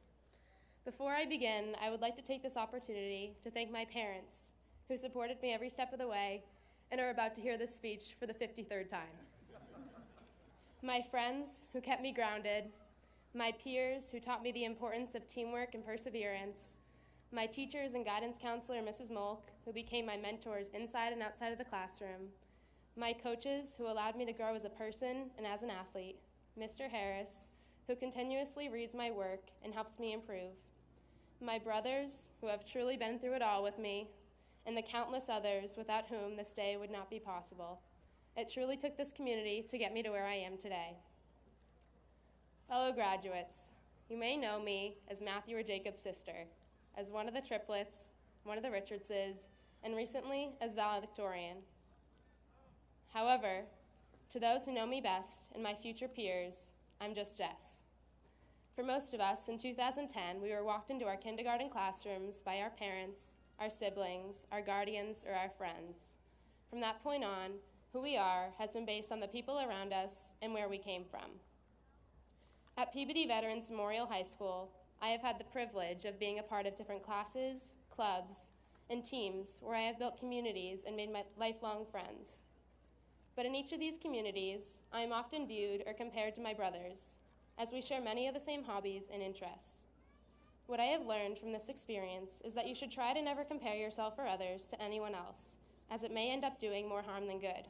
Before I begin, I would like to take this opportunity to thank my parents, who supported me every step of the way and are about to hear this speech for the 53rd time. My friends, who kept me grounded, my peers, who taught me the importance of teamwork and perseverance, my teachers and guidance counselor, Mrs. Molk, who became my mentors inside and outside of the classroom, my coaches, who allowed me to grow as a person and as an athlete, Mr. Harris, who continuously reads my work and helps me improve, my brothers, who have truly been through it all with me, and the countless others without whom this day would not be possible. It truly took this community to get me to where I am today. Fellow graduates, you may know me as Matthew or Jacob's sister, as one of the triplets, one of the Richardses, and recently as valedictorian. However, to those who know me best and my future peers, I'm just Jess. For most of us, in 2010, we were walked into our kindergarten classrooms by our parents, our siblings, our guardians, or our friends. From that point on, who we are has been based on the people around us and where we came from. At Peabody Veterans Memorial High School, I have had the privilege of being a part of different classes, clubs, and teams where I have built communities and made my lifelong friends. But in each of these communities, I am often viewed or compared to my brothers, as we share many of the same hobbies and interests. What I have learned from this experience is that you should try to never compare yourself or others to anyone else, as it may end up doing more harm than good.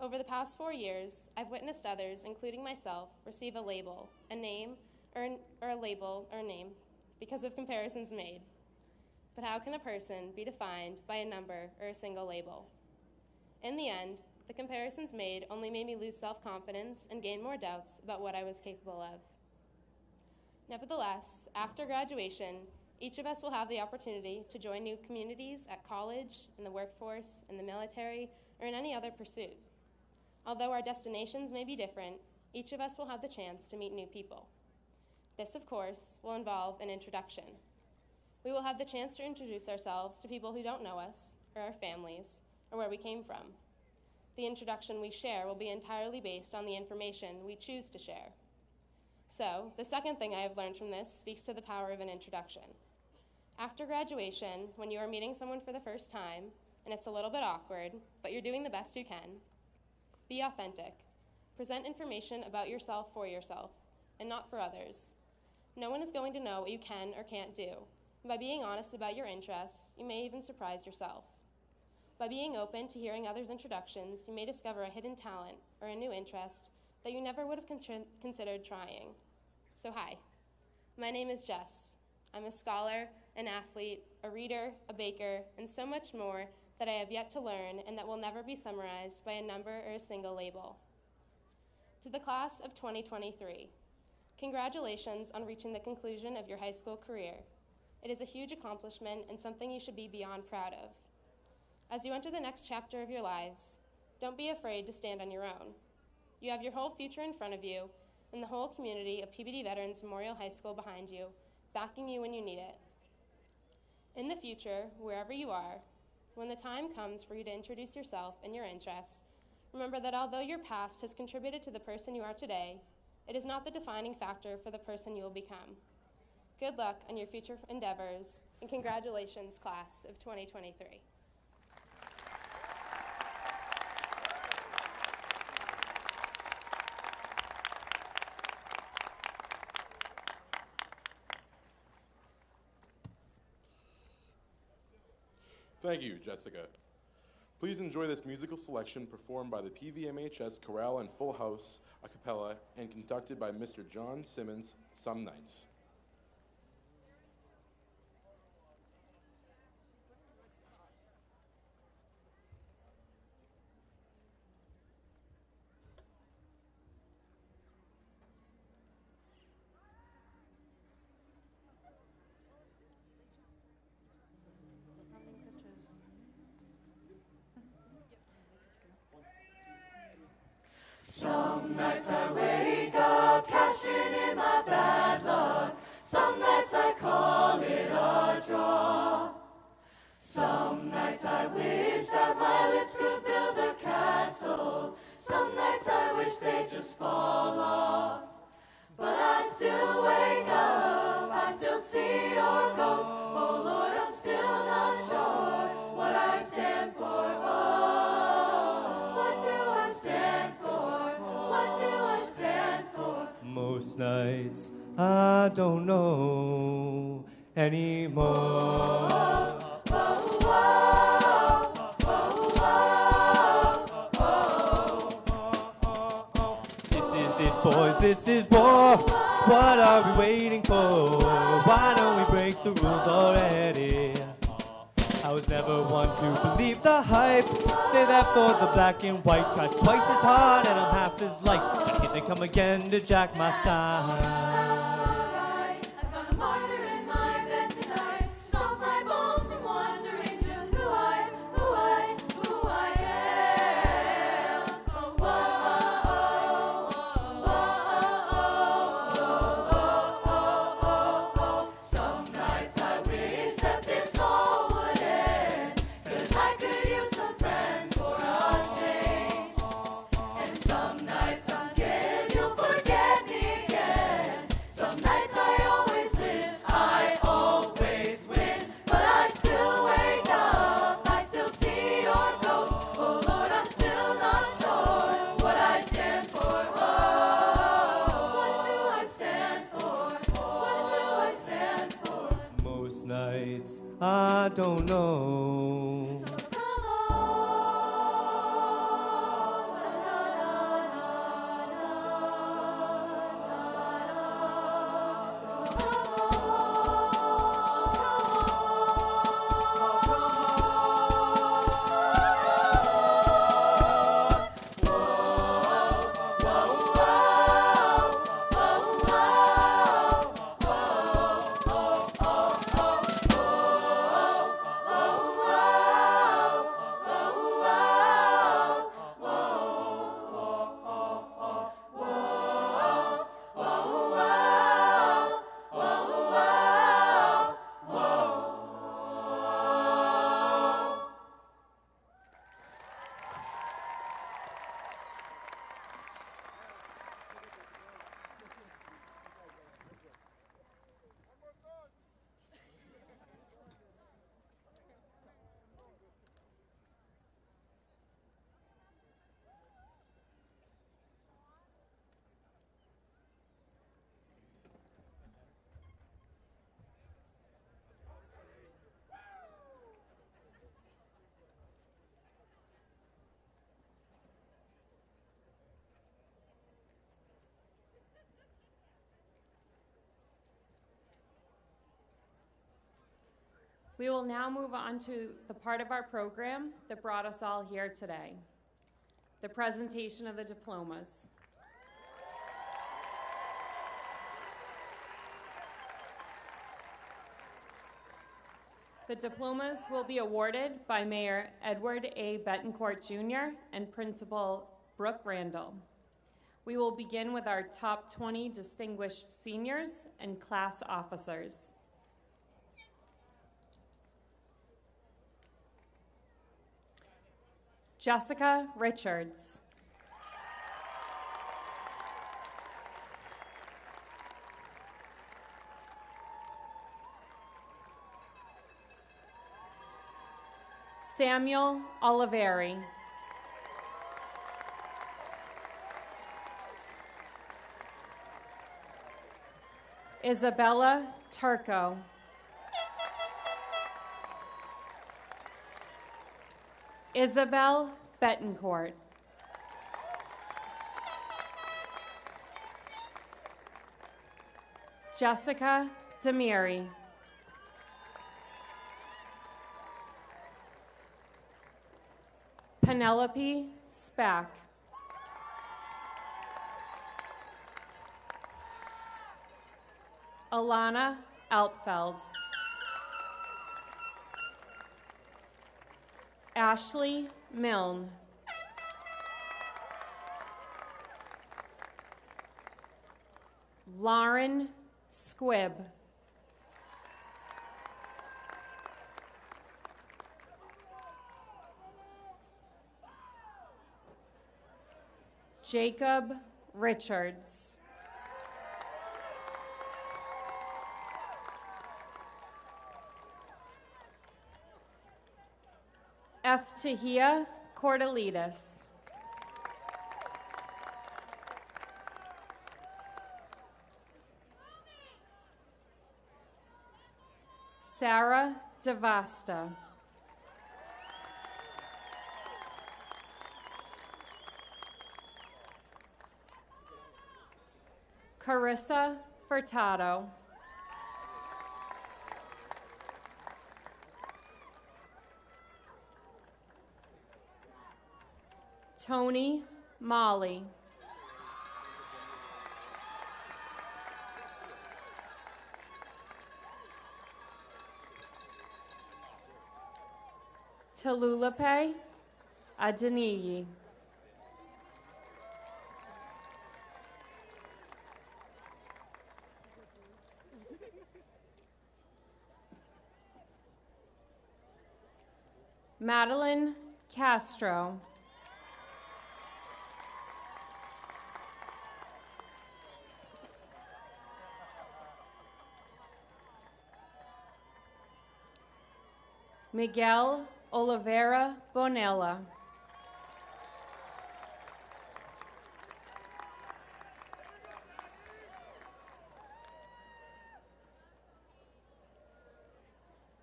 Over the past 4 years, I've witnessed others, including myself, receive a label, a name, or a label or name because of comparisons made. But how can a person be defined by a number or a single label? In the end, the comparisons made only made me lose self-confidence and gain more doubts about what I was capable of. Nevertheless, after graduation, each of us will have the opportunity to join new communities at college, in the workforce, in the military, or in any other pursuit. Although our destinations may be different, each of us will have the chance to meet new people. This, of course, will involve an introduction. We will have the chance to introduce ourselves to people who don't know us, or our families, or where we came from. The introduction we share will be entirely based on the information we choose to share. So, the second thing I have learned from this speaks to the power of an introduction. After graduation, when you are meeting someone for the first time, and it's a little bit awkward, but you're doing the best you can, be authentic. Present information about yourself for yourself, and not for others. No one is going to know what you can or can't do. And by being honest about your interests, you may even surprise yourself. By being open to hearing others' introductions, you may discover a hidden talent or a new interest that you never would have considered trying. So hi, my name is Jess. I'm a scholar, an athlete, a reader, a baker, and so much more that I have yet to learn and that will never be summarized by a number or a single label. To the class of 2023, congratulations on reaching the conclusion of your high school career. It is a huge accomplishment and something you should be beyond proud of. As you enter the next chapter of your lives, don't be afraid to stand on your own. You have your whole future in front of you and the whole community of Peabody Veterans Memorial High School behind you, backing you when you need it. In the future, wherever you are, when the time comes for you to introduce yourself and your interests, remember that although your past has contributed to the person you are today, it is not the defining factor for the person you will become. Good luck on your future endeavors, and congratulations, class of 2023. Thank you, Jessica. Please enjoy this musical selection performed by the PVMHS Chorale and Full House a cappella and conducted by Mr. John Simmons, Some Nights. Some nights I wake up cashing in my bad luck. Some nights I call it a draw. Some nights I wish that my lips could build a castle. Some nights I wish they'd just fall off. But I still wake up, I still see your ghost. Oh Lord, I'm still not sure what I stand for. Oh, what do I stand for? What do I stand for? Most nights I don't know anymore. This is it, boys, this is war. What are we waiting for? Why don't we break the rules already? I was never one to believe the hype. Say that for the black and white. Tried twice as hard and I'm half as light. then come again to jack my style. I found a martyr in my bed tonight. Stops my bones from wondering just who I am. Oh, some nights I wish that this all would end, 'cause I could use some friends for a change. And some nights I'm scared you'll forget me again. Some nights I always win, but I still wake up, I still see your ghost. Oh Lord, I'm still not sure what I stand for. Oh, what do I stand for? What do I stand for? Most nights I don't know. We will now move on to the part of our program that brought us all here today, the presentation of the diplomas. The diplomas will be awarded by Mayor Edward A. Betancourt Jr. and Principal Brooke Randall. We will begin with our top 20 distinguished seniors and class officers. Jessica Richards. Samuel Oliveri. Isabella Turco. Isabel Betancourt. Jessica Demiri. Penelope Spack. Alana Altfeld. Ashley Milne. Lauren Squibb. Jacob Richards. Eftahia Cordelitas. Sarah DeVasta. Carissa Furtado. Tony Molly. Talulape Adeniyi. Madeline Castro. Miguel Oliveira Bonella.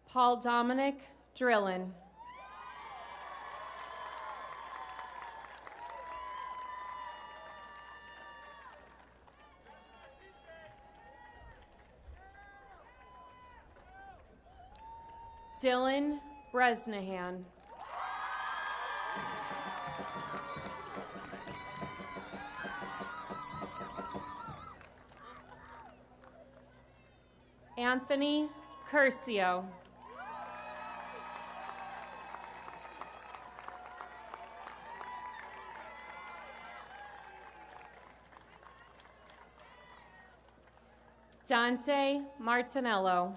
Paul Dominic Drillin. Dylan Bresnahan. Anthony Curcio. Dante Martinello.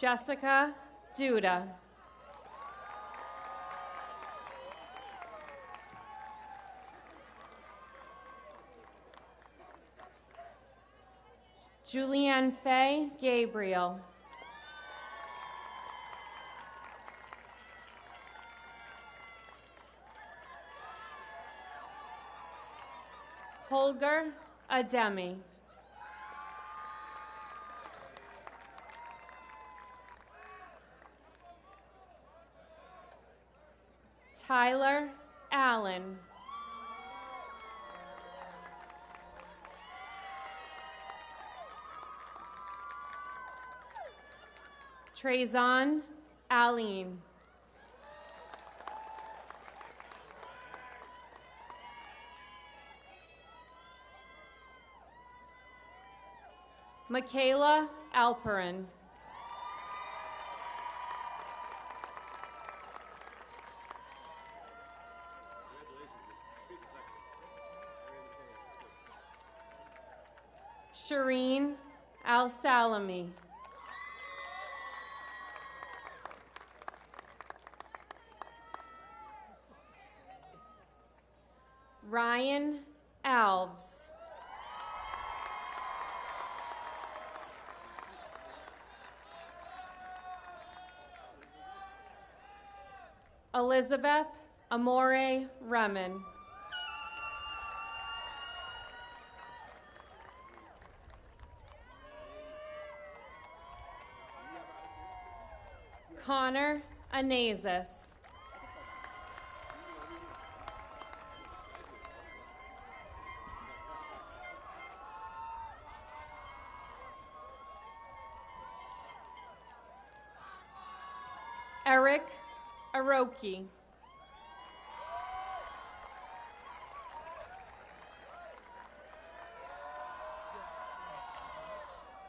Jessica Duda. Julianne Faye Gabriel. Holger Ademi. Tyler Allen. Trezon Aline. Michaela Alperin. Shireen Al-Salami. Ryan Alves. Elizabeth Amore Remen. Connor Anazis. Eric Aroki.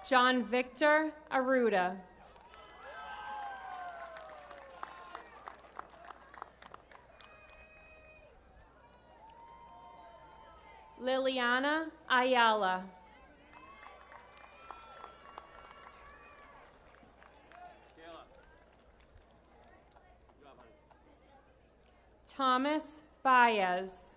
John Victor Aruda. Liliana Ayala. Thomas Baez.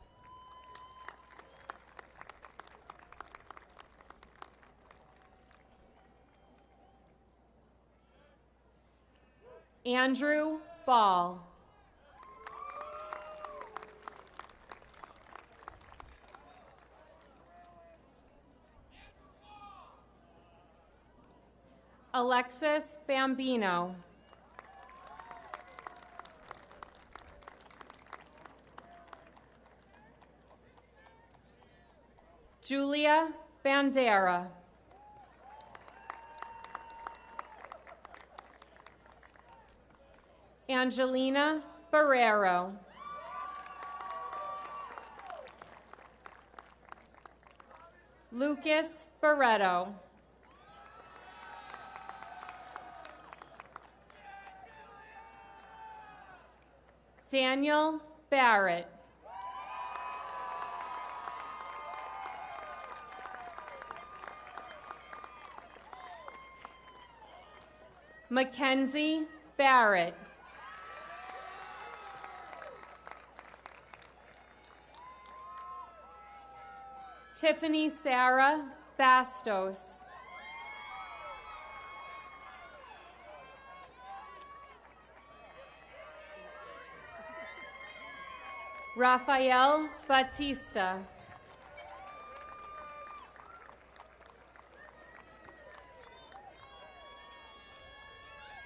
Andrew Ball. Alexis Bambino. Julia Bandera. Angelina Barrero. Lucas Barreto. Daniel Barrett. Mackenzie Barrett. Tiffany Sarah Bastos. Rafael Batista.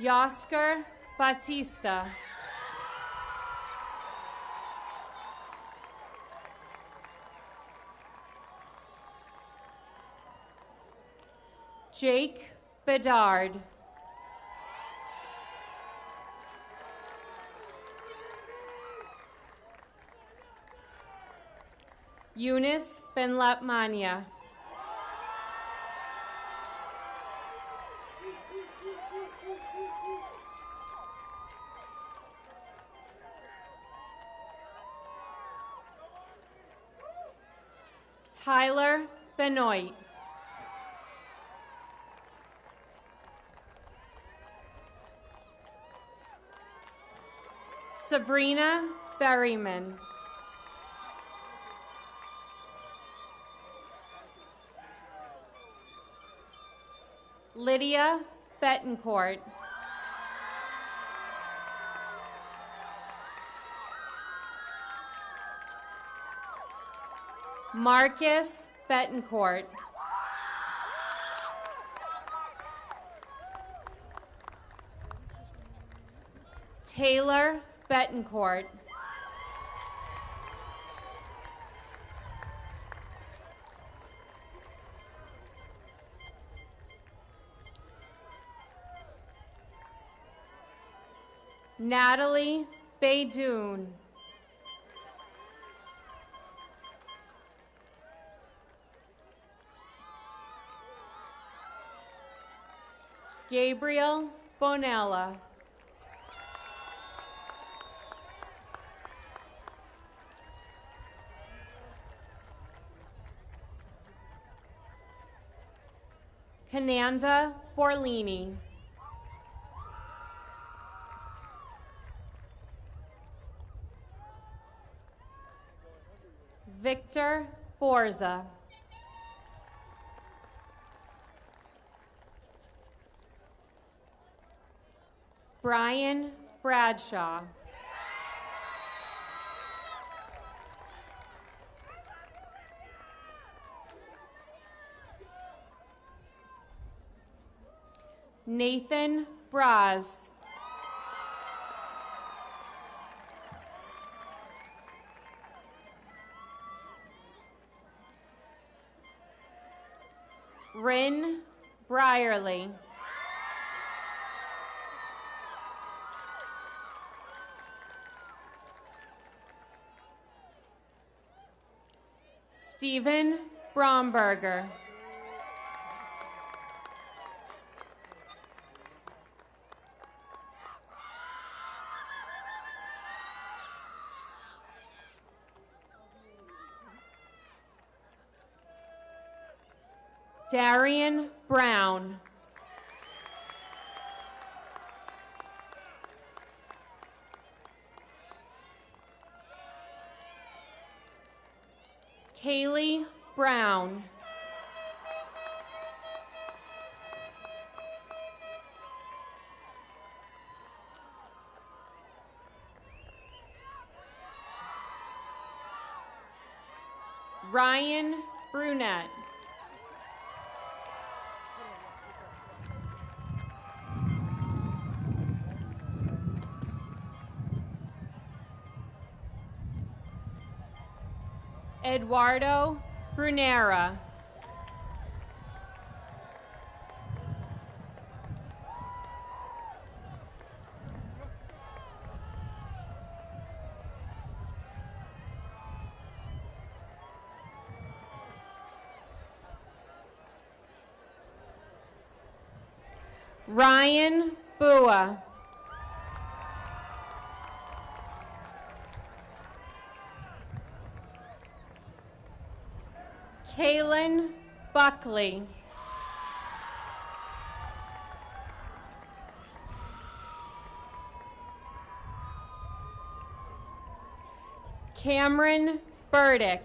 Yosker Batista. Jake Bedard. Eunice Benlatmania. Tyler Benoit. Sabrina Berryman. Lydia Betancourt. Marcus Betancourt. Taylor Betancourt. Natalie Baydoun. Gabriel Bonella. Cananda Borlini. Victor Borza. Brian Bradshaw. Nathan Braz. Rin Brierly. Stephen Bromberger. Darian Brown. Kaylee Brown. Ryan Brunette. Eduardo Brunera. Ryan Bua. Kaylin Buckley. Cameron Burdick.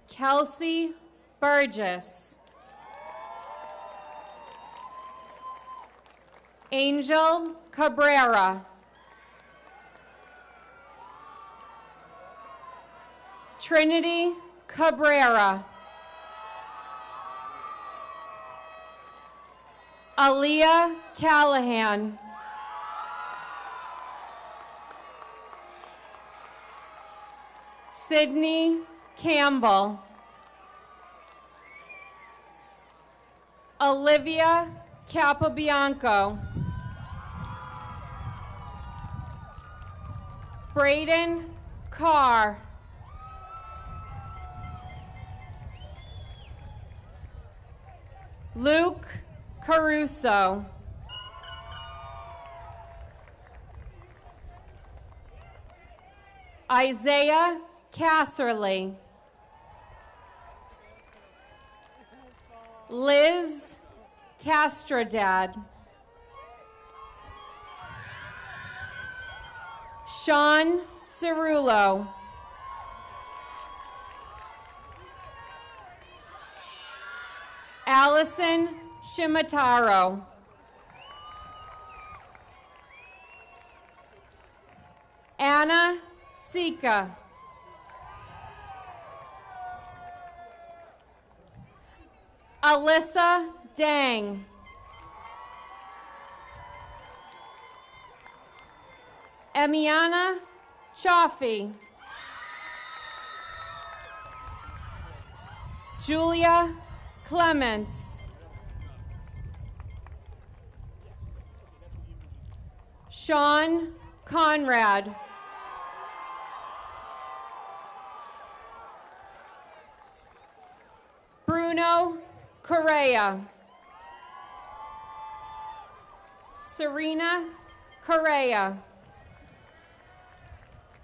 Kelsey Burgess. Angel Cabrera. Trinity Cabrera. Aaliyah Callahan. Sydney Campbell. Olivia Capobianco. Braden Carr. Luke Caruso. Isaiah Casserly. Liz Castrodad. Sean Cerullo. Allison Shimataro. Anna Sika. Alyssa Dang. Emiana Chaffee. Julia Clements. Sean Conrad. Bruno Correa. Serena Correa.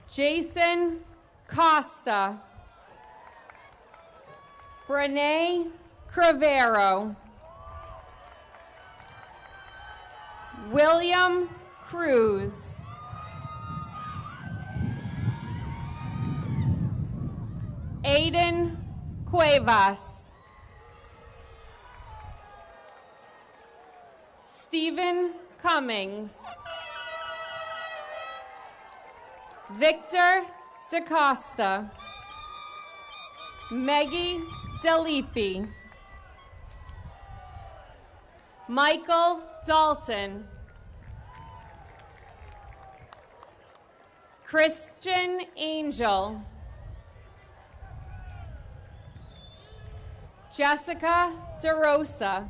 Jason Costa. Brene Crevero. William Cruz. Aiden Cuevas. Stephen Cummings. Victor DaCosta. Maggie Delipi. Michael Dalton. Christian Angel. Jessica DeRosa.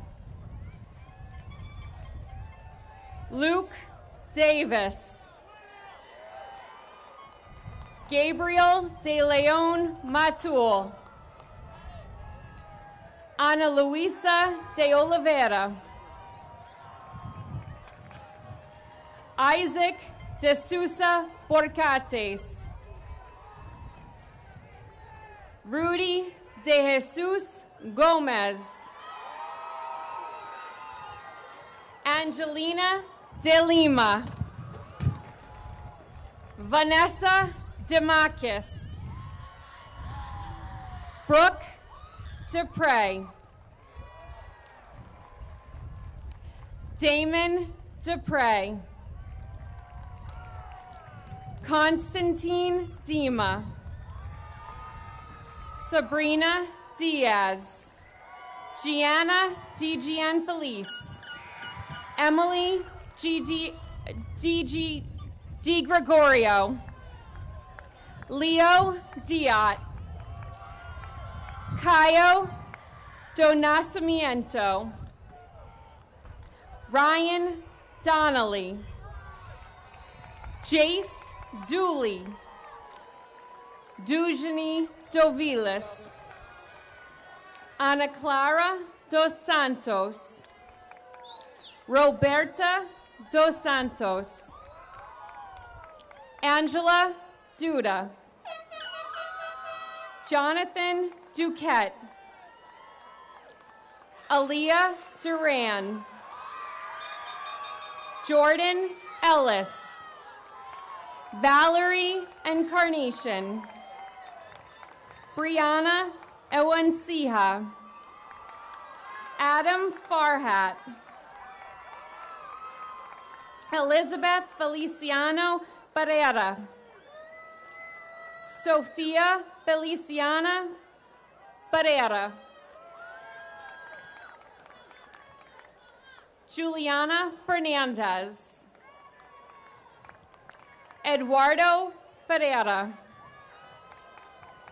Luke Davis. Gabriel De Leon Matul. Ana Luisa de Oliveira. Isaac de Sousa Borcates. Rudy de Jesus Gomez. Angelina de Lima. Vanessa Demakis. Brooke Dupre. Damon Dupre. Constantine Dima. Sabrina Diaz. Gianna DiGianfelice. Emily Di Gregorio. Leo Diot. Caio Donacimiento. Ryan Donnelly. Jace Dooley. Dujani Dovilis. Ana Clara dos Santos, Roberta dos Santos, Angela Duda, Jonathan Duquette, Aaliyah Duran, Jordan Ellis, Valerie Encarnation, Brianna Ewansiha, Adam Farhat, Elizabeth Feliciano Barrera, Sofia Feliciana Barrera, Juliana Fernandez, Eduardo Ferreira,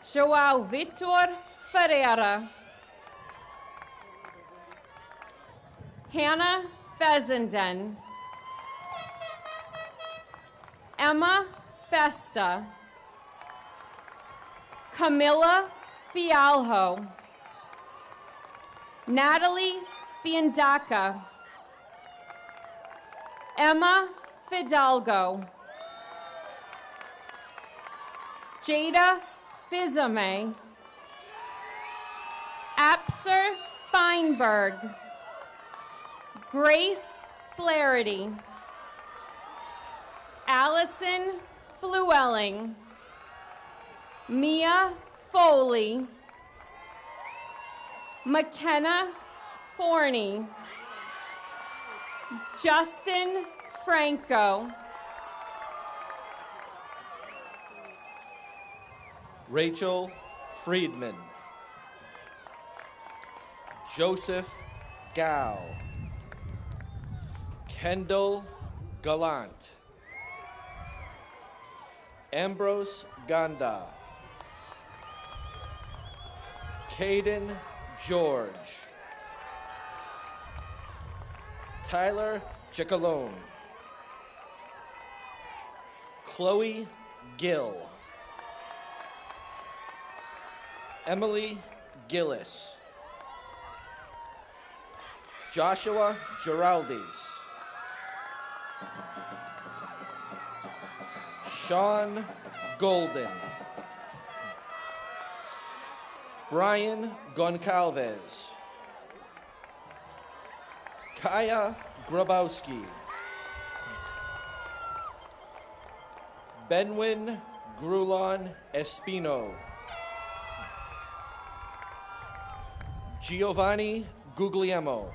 João Vitor Ferreira, Hannah Fessenden, Emma Festa, Camilla Fialho, Natalie Fiandaca, Emma Fidalgo, Jada Fizame, Apser Feinberg, Grace Flaherty, Allison Flewelling, Mia Foley, McKenna Forney, Justin Franco, Rachel Friedman, Joseph Gao, Kendall Gallant, Ambrose Ganda, Caden George, Tyler Chicalone, Chloe Gill, Emily Gillis, Joshua Giraldis, Sean Golden, Brian Goncalves, Kaya Grabowski, Benwin Grulon Espino, Giovanni Guglielmo,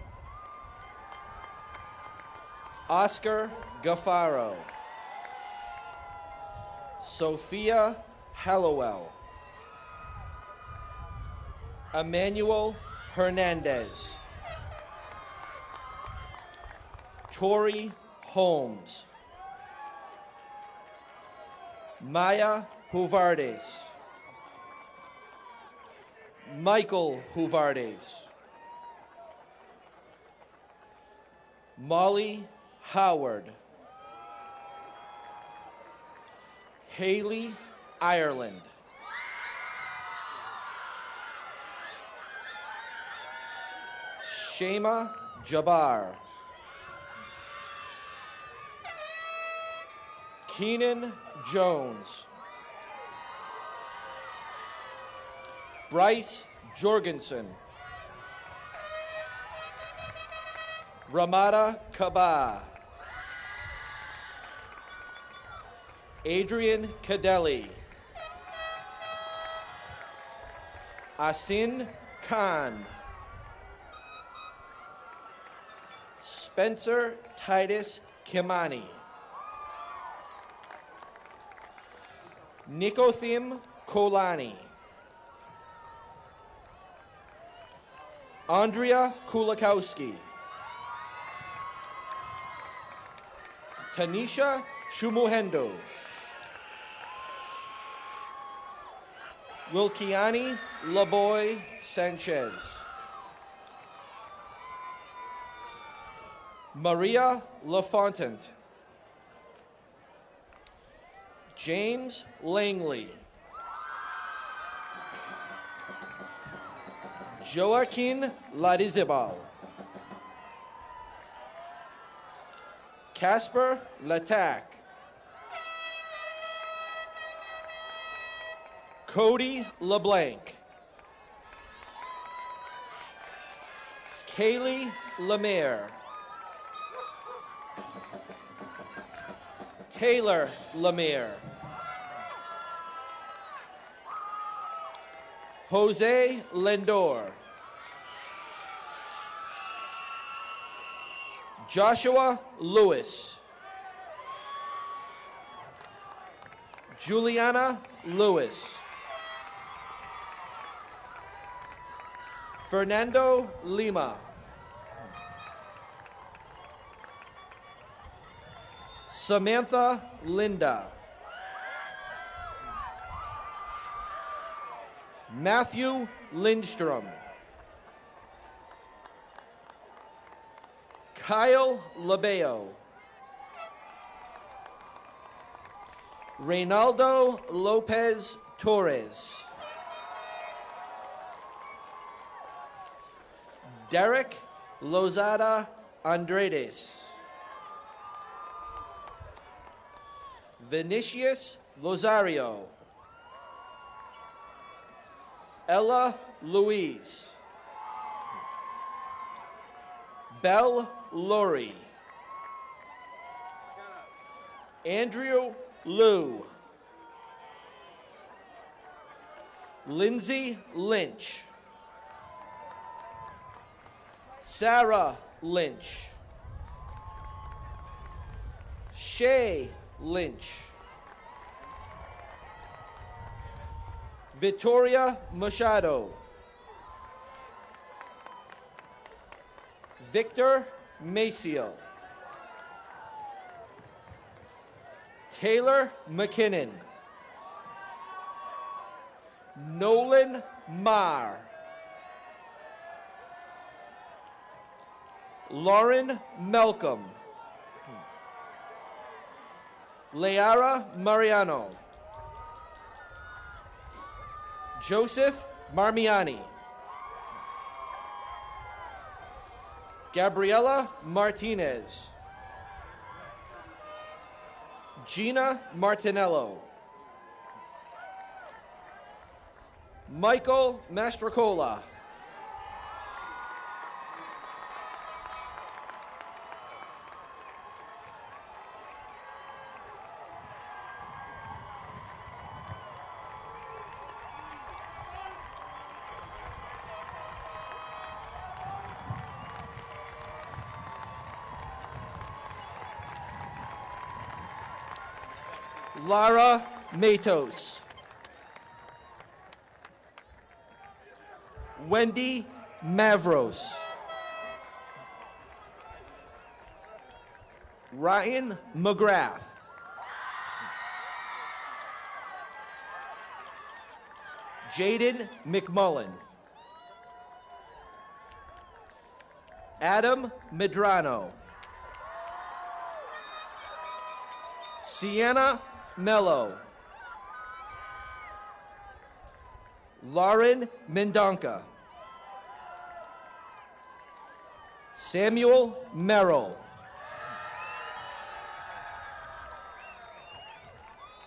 Oscar Gaffaro, Sophia Hallowell, Emmanuel Hernandez, Tori Holmes, Maya Huvardes, Michael Huvardes, Molly Howard, Haley Ireland, Shema Jabbar, Keenan Jones, Bryce Jorgensen, Ramada Kaba, Adrian Cadelli, Asin Khan, Spencer Titus Kimani, Nikothim Kolani, Andrea Kulakowski, Tanisha Chumuhendo, Wilkiani Laboy Sanchez, Maria LaFontant, James Langley, Joaquin Ladizabal. Casper Latac. Cody LeBlanc. Kaylee Lemire. Taylor Lemire. Jose Lindor. Joshua Lewis. Juliana Lewis. Fernando Lima. Samantha Linda. Matthew Lindstrom. Kyle Labeo. Reynaldo Lopez Torres. Derek Lozada Andrades. Vinicius Lozario. Ella Louise. Belle Laurie. Andrew Liu. Lindsay Lynch. Sarah Lynch. Shay Lynch. Victoria Machado. Victor Maciel. Taylor McKinnon. Nolan Marr. Lauren Malcolm. Leara Mariano. Joseph Marmiani. Gabriela Martinez. Gina Martinello. Michael Mastrocola. Lara Matos. Wendy Mavros. Ryan McGrath. Jaden McMullen. Adam Medrano. Sienna Mello. Lauren Mendonca. Samuel Merrill.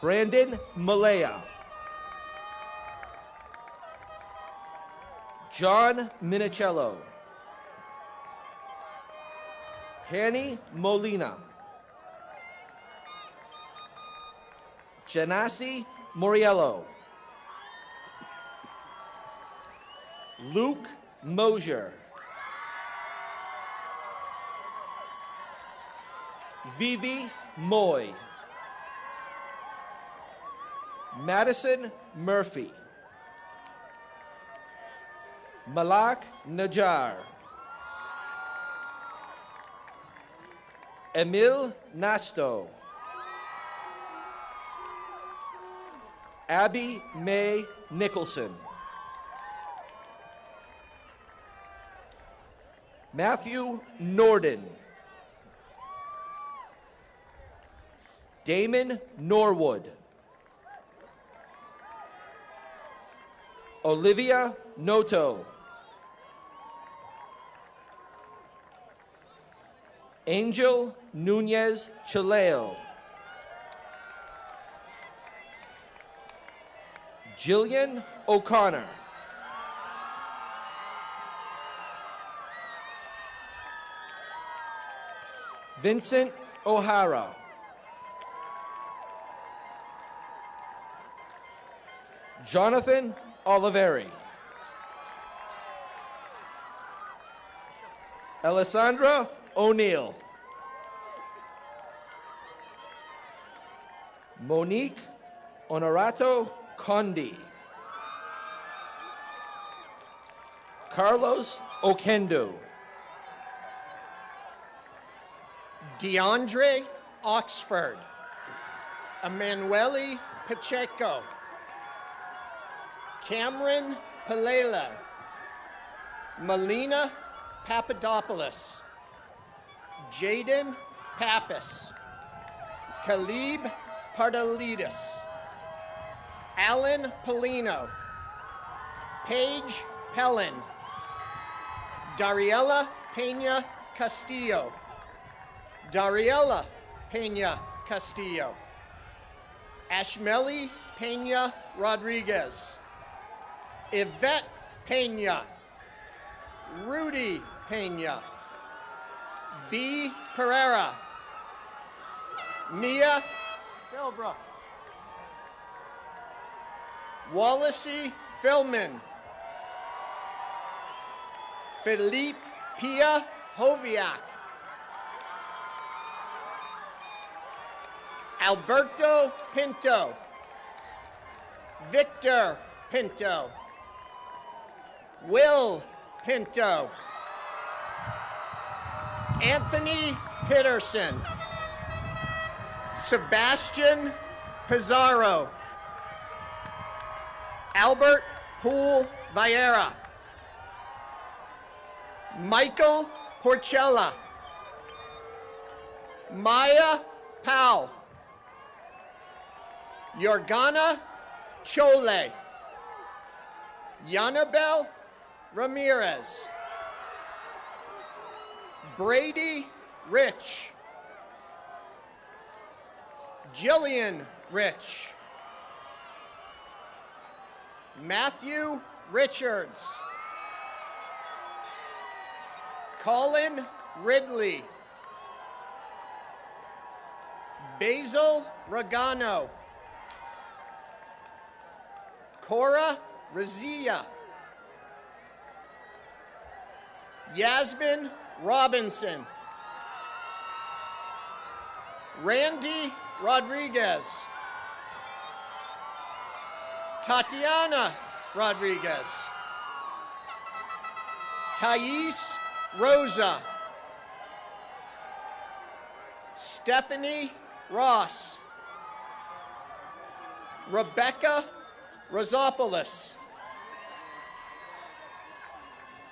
Brandon Malaya. John Minicello. Hanny Molina. Janasi Moriello. Luke Mosier. Vivi Moy. Madison Murphy. Malak Najar. Emil Nasto. Abby Mae Nicholson. Matthew Norden. Damon Norwood. Olivia Noto. Angel Nunez Chileo. Jillian O'Connor. Vincent O'Hara. Jonathan Oliveri. Alessandra O'Neill. Monique Honorato Condi. Carlos Okendo. DeAndre Oxford. Emanuele Pacheco. Cameron Palela. Melina Papadopoulos. Jaden Pappas. Khalib Pardalidis. Alan Polino. Paige Pellin. Dariela Pena Castillo. Dariela Pena Castillo. Ashmeli Pena Rodriguez. Yvette Pena. Rudy Pena. B. Pereira. Mia Philbrook. Wallacey Philman. Philippe Pia Hoviak. Alberto Pinto. Victor Pinto. Will Pinto. Anthony Peterson. Sebastian Pizarro. Albert Poole Vieira. Michael Porcella. Maya Powell. Yorgana Chole. Yanabel Ramirez. Brady Rich. Jillian Rich. Matthew Richards. Colin Ridley. Basil Regano. Cora Razia. Yasmin Robinson. Randy Rodriguez. Tatiana Rodriguez. Thais Rosa. Stephanie Ross. Rebecca Rosopoulos.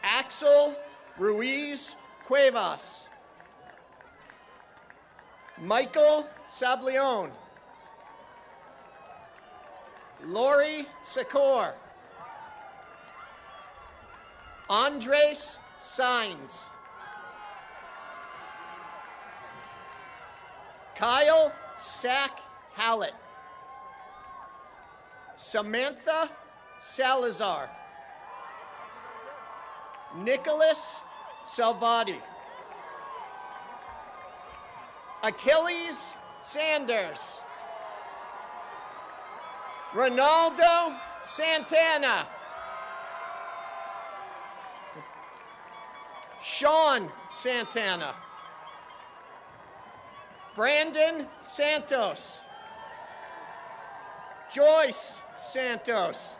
Axel Ruiz Cuevas. Michael Sableon. Lori Secor. Andres Sainz. Kyle Sack Hallett. Samantha Salazar. Nicholas Salvati. Achilles Sanders. Ronaldo Santana. Sean Santana. Brandon Santos. Joyce Santos.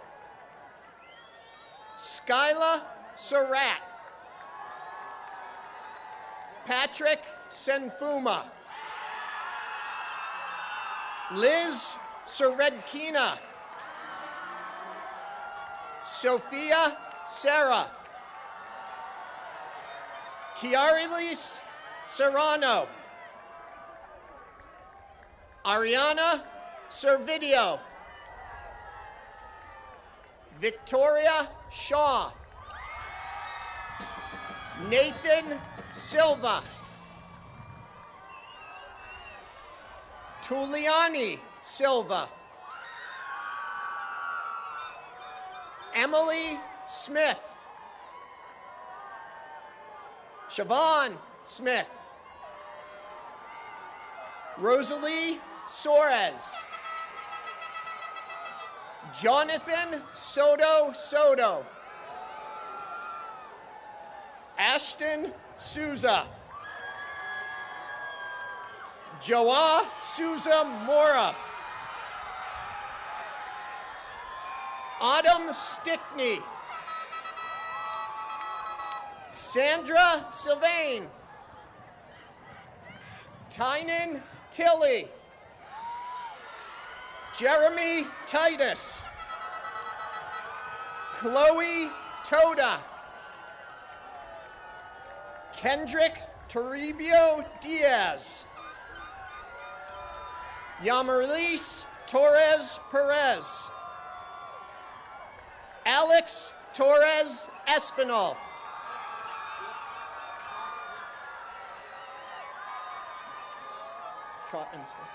Skyla Surratt. Patrick Senfuma. Liz Seredkina. Sophia Serra. Kiarilis Serrano. Ariana Servideo. Victoria Shaw. Nathan Silva. Tuliani Silva. Emily Smith. Siobhan Smith. Rosalie Soares. Jonathan Soto. Ashton Souza. Joa Souza Mora. Autumn Stickney. Sandra Sylvain. Tynan Tilley. Jeremy Titus. Chloe Toda. Kendrick Toribio Diaz. Yamarlis Torres Perez. Alex Torres Espinal. Trotman Smith.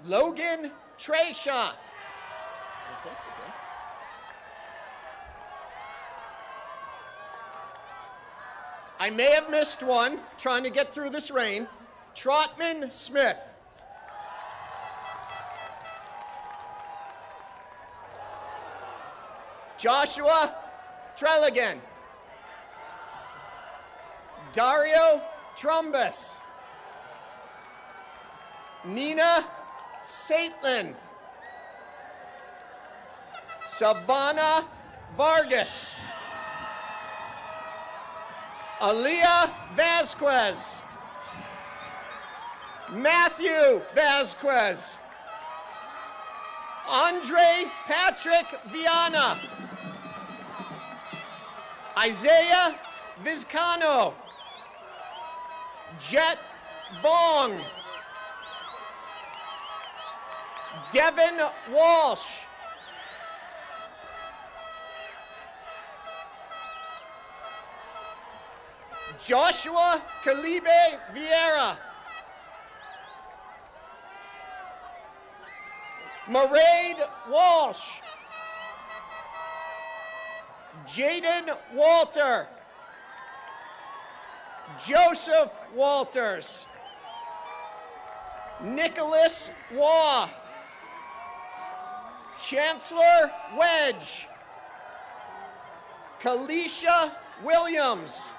Logan Tresha. I may have missed one trying to get through this rain. Trotman Smith. Joshua Treligan. Dario Trumbus. Nina Saitlin. Savannah Vargas. Aaliyah Vasquez. Matthew Vasquez. Andre Patrick Viana. Isaiah Vizcano. Jet Vong. Devin Walsh. Joshua Kalibe Vieira. Mairead Walsh. Jaden Walter. Joseph Walters. Nicholas Waugh. Chancellor Wedge. Kalisha Williams.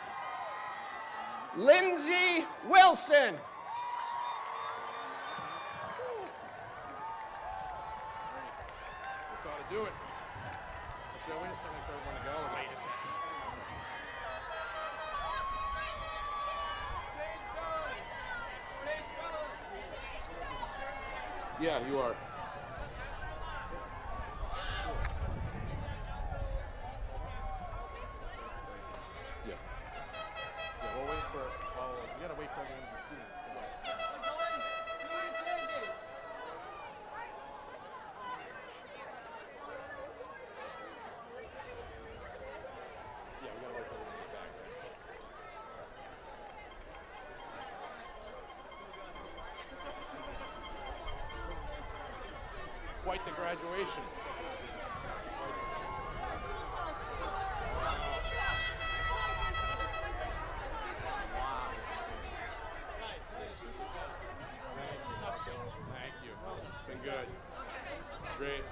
Lindsay Wilson. That's how to do it. So wait a second for everyone to go. Wait a second. Yeah, you are. Yeah. Yeah, we'll wait for, we gotta wait for everyone to see. Yeah, we gotta wait for everyone to get back. Quite the graduation. Thank you. Been good. Great.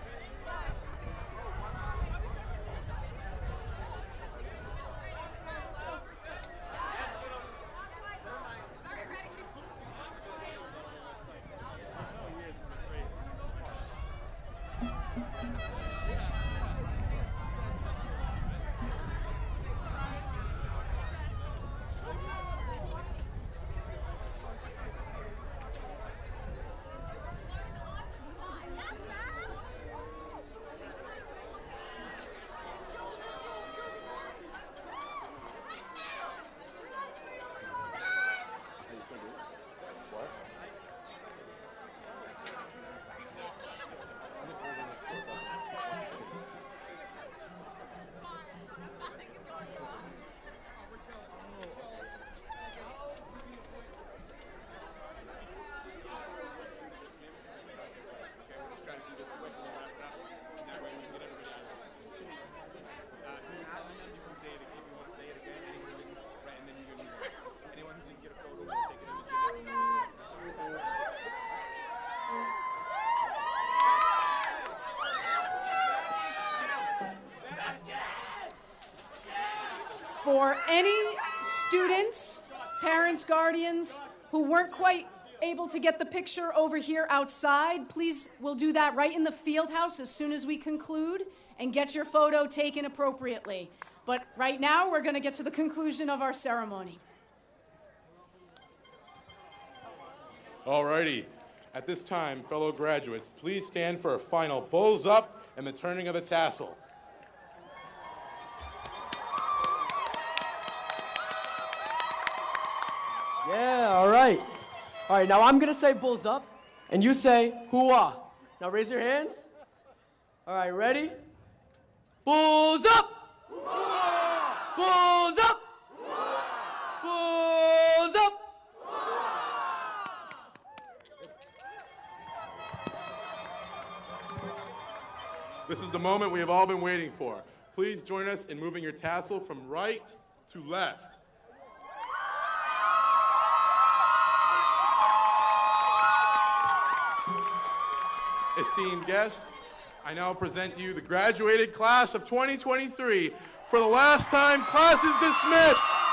For any students, parents, guardians who weren't quite able to get the picture over here outside, please, we'll do that right in the field house as soon as we conclude and get your photo taken appropriately. But right now, we're going to get to the conclusion of our ceremony. Alrighty. At this time, fellow graduates, please stand for a final bulls up and the turning of the tassel. Yeah, all right. All right, now I'm going to say bulls up, and you say hoo-ah. Now raise your hands. All right, ready? Bulls up! Bulls up! Bulls up! This is the moment we have all been waiting for. Please join us in moving your tassel from right to left. Esteemed guests, I now present you the graduated class of 2023. For the last time, class is dismissed.